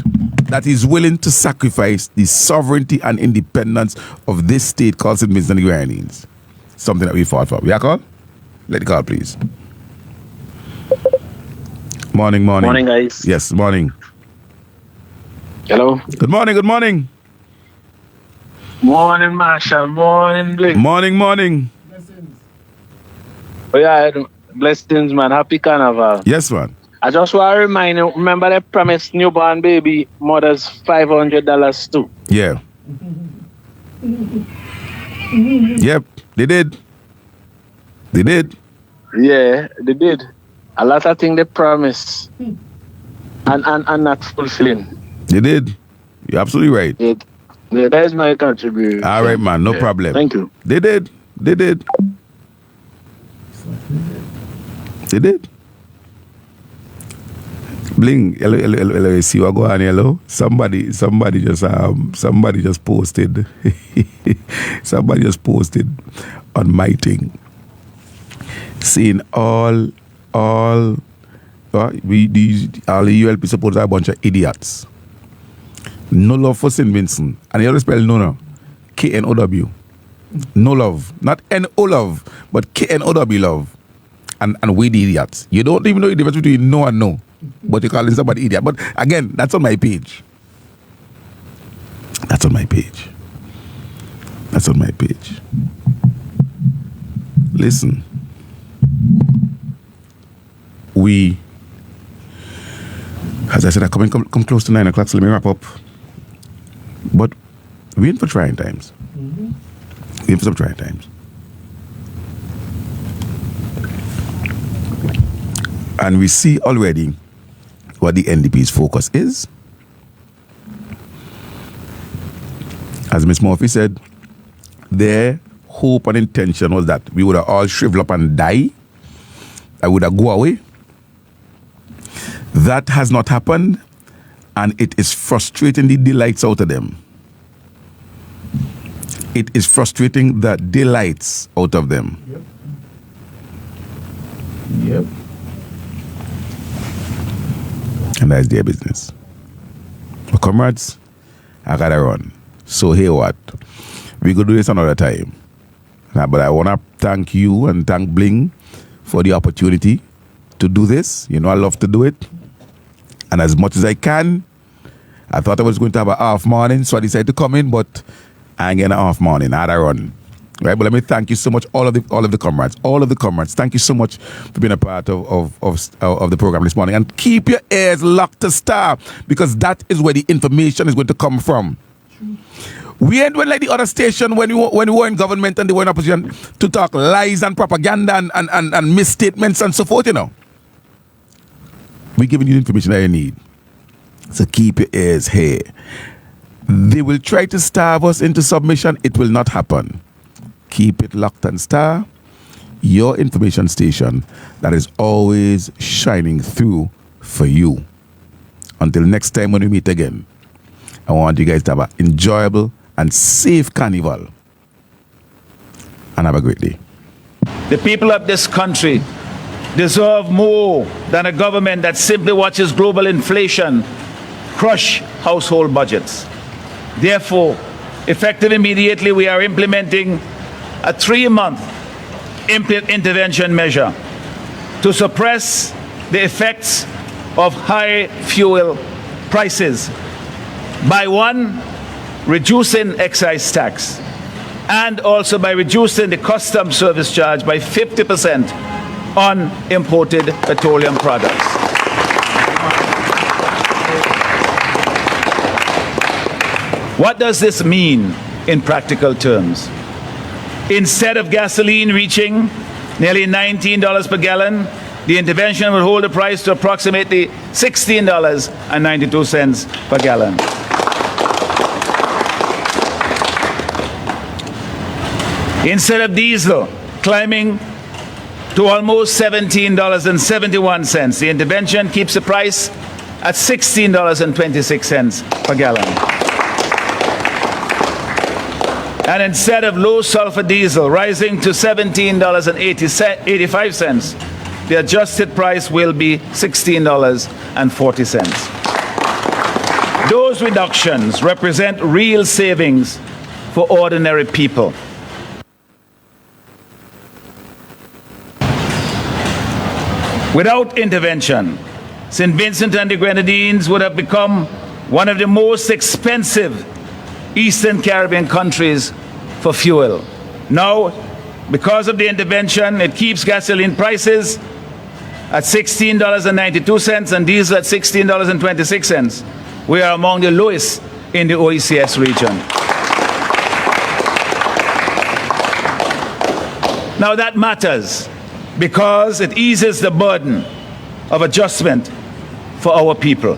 that he's willing to sacrifice the sovereignty and independence of this state called St. Vincent and the Grenadines. Something that we fought for. We are called? Let the call, please. Morning. Morning, guys. Yes, morning. Hello. Good morning. Morning, Marshall. Morning, Blake. Morning. Oh, yeah, blessings, man. Happy Carnival. Yes, man. I just want to remind you, remember they promised newborn baby mothers $500 too. Yeah. Yep, they did. Yeah, they did. A lot of things they promised and not fulfilling. They did. You're absolutely right. Yeah, that is my contribution. All right, man. No problem. Thank you. They did. Bling, hello, see what go on, hello? Somebody just posted. Somebody just posted on my thing. Seeing all the ULP supporters are a bunch of idiots. No love for St. Vincent. And you always spell no. K-N-O-W. No love. Not N-O love, but K-N-O-W love. And we the idiots. You don't even know the difference between no and no. But you're calling somebody idiot. But again, that's on my page. That's on my page. Listen. We, as I said, I come close to 9 o'clock, so let me wrap up. But we're in for trying times. We're in for some trying times. And we see already what the NDP's focus is. As Ms. Murphy said, their hope and intention was that we would have all shrivel up and die. I would have go away. That has not happened, and it is frustrating the delights out of them. It is frustrating the delights out of them. Yep. And that's their business. But comrades, I gotta run. So here what? We could do this another time. But I wanna thank you and thank Bling for the opportunity to do this. You know, I love to do it. And as much as I can, I thought I was going to have a half morning, so I decided to come in, but I ain't getting a half morning. I had to run. Right? But let me thank you so much, all of the comrades. Thank you so much for being a part of the program this morning. And keep your ears locked to Star, because that is where the information is going to come from. We ain't doing like the other station when we were in government and they were in opposition to talk lies and propaganda and misstatements and so forth, you know. We're giving you the information that you need. So keep your ears here. They will try to starve us into submission. It will not happen. Keep it locked and Star, your information station that is always shining through for you. Until next time when we meet again, I want you guys to have an enjoyable and safe carnival. And have a great day. The people of this country deserve more than a government that simply watches global inflation crush household budgets. Therefore, effective immediately, we are implementing a 3-month intervention measure to suppress the effects of high fuel prices by, one, reducing excise tax, and also by reducing the customs service charge by 50% on imported petroleum products. What does this mean in practical terms? Instead of gasoline reaching nearly $19 per gallon, the intervention will hold the price to approximately $16.92 per gallon. Instead of diesel climbing to almost $17.71, the intervention keeps the price at $16.26 per gallon. And instead of low sulfur diesel rising to $17.85, the adjusted price will be $16.40. Those reductions represent real savings for ordinary people. Without intervention, St. Vincent and the Grenadines would have become one of the most expensive Eastern Caribbean countries for fuel. Now, because of the intervention, it keeps gasoline prices at $16.92 and diesel at $16.26. We are among the lowest in the OECS region. Now that matters because it eases the burden of adjustment for our people.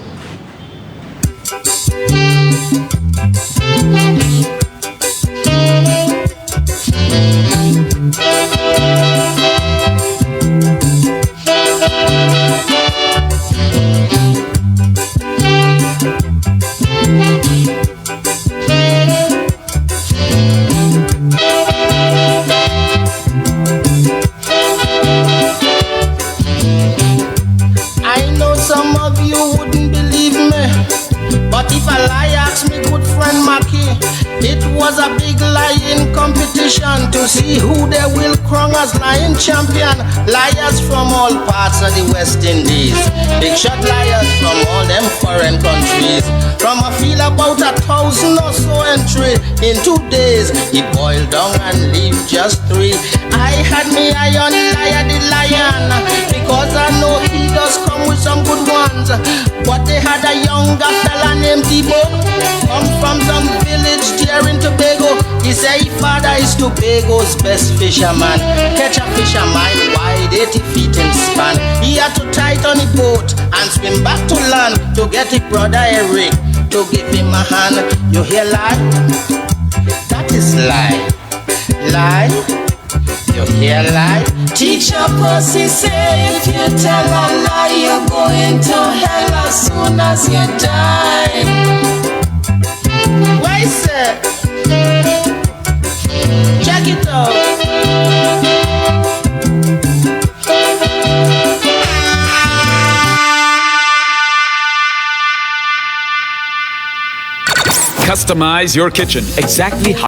on to see who they will crown as lion champion. Liars from all parts of the West Indies, big shot liars from all them foreign countries. From a feel about 1,000 or so entry in 2 days, he boiled down and leave just 3. I had me eye on Liar the Lion, because I know he does come with some good ones. But they had a younger fella named Debo, come from some village there in Tobago. He say his father is Tobago's best fisherman. Catch a fisherman wide 80 feet in span. He had to tie it on the boat and swim back to land to get his brother Eric to give him a hand. You hear lie? That is lie. Lie? You hear lie? Teacher Percy say if you tell a lie, you're going to hell as soon as you die. Why, sir? Check it out. Customize your kitchen exactly how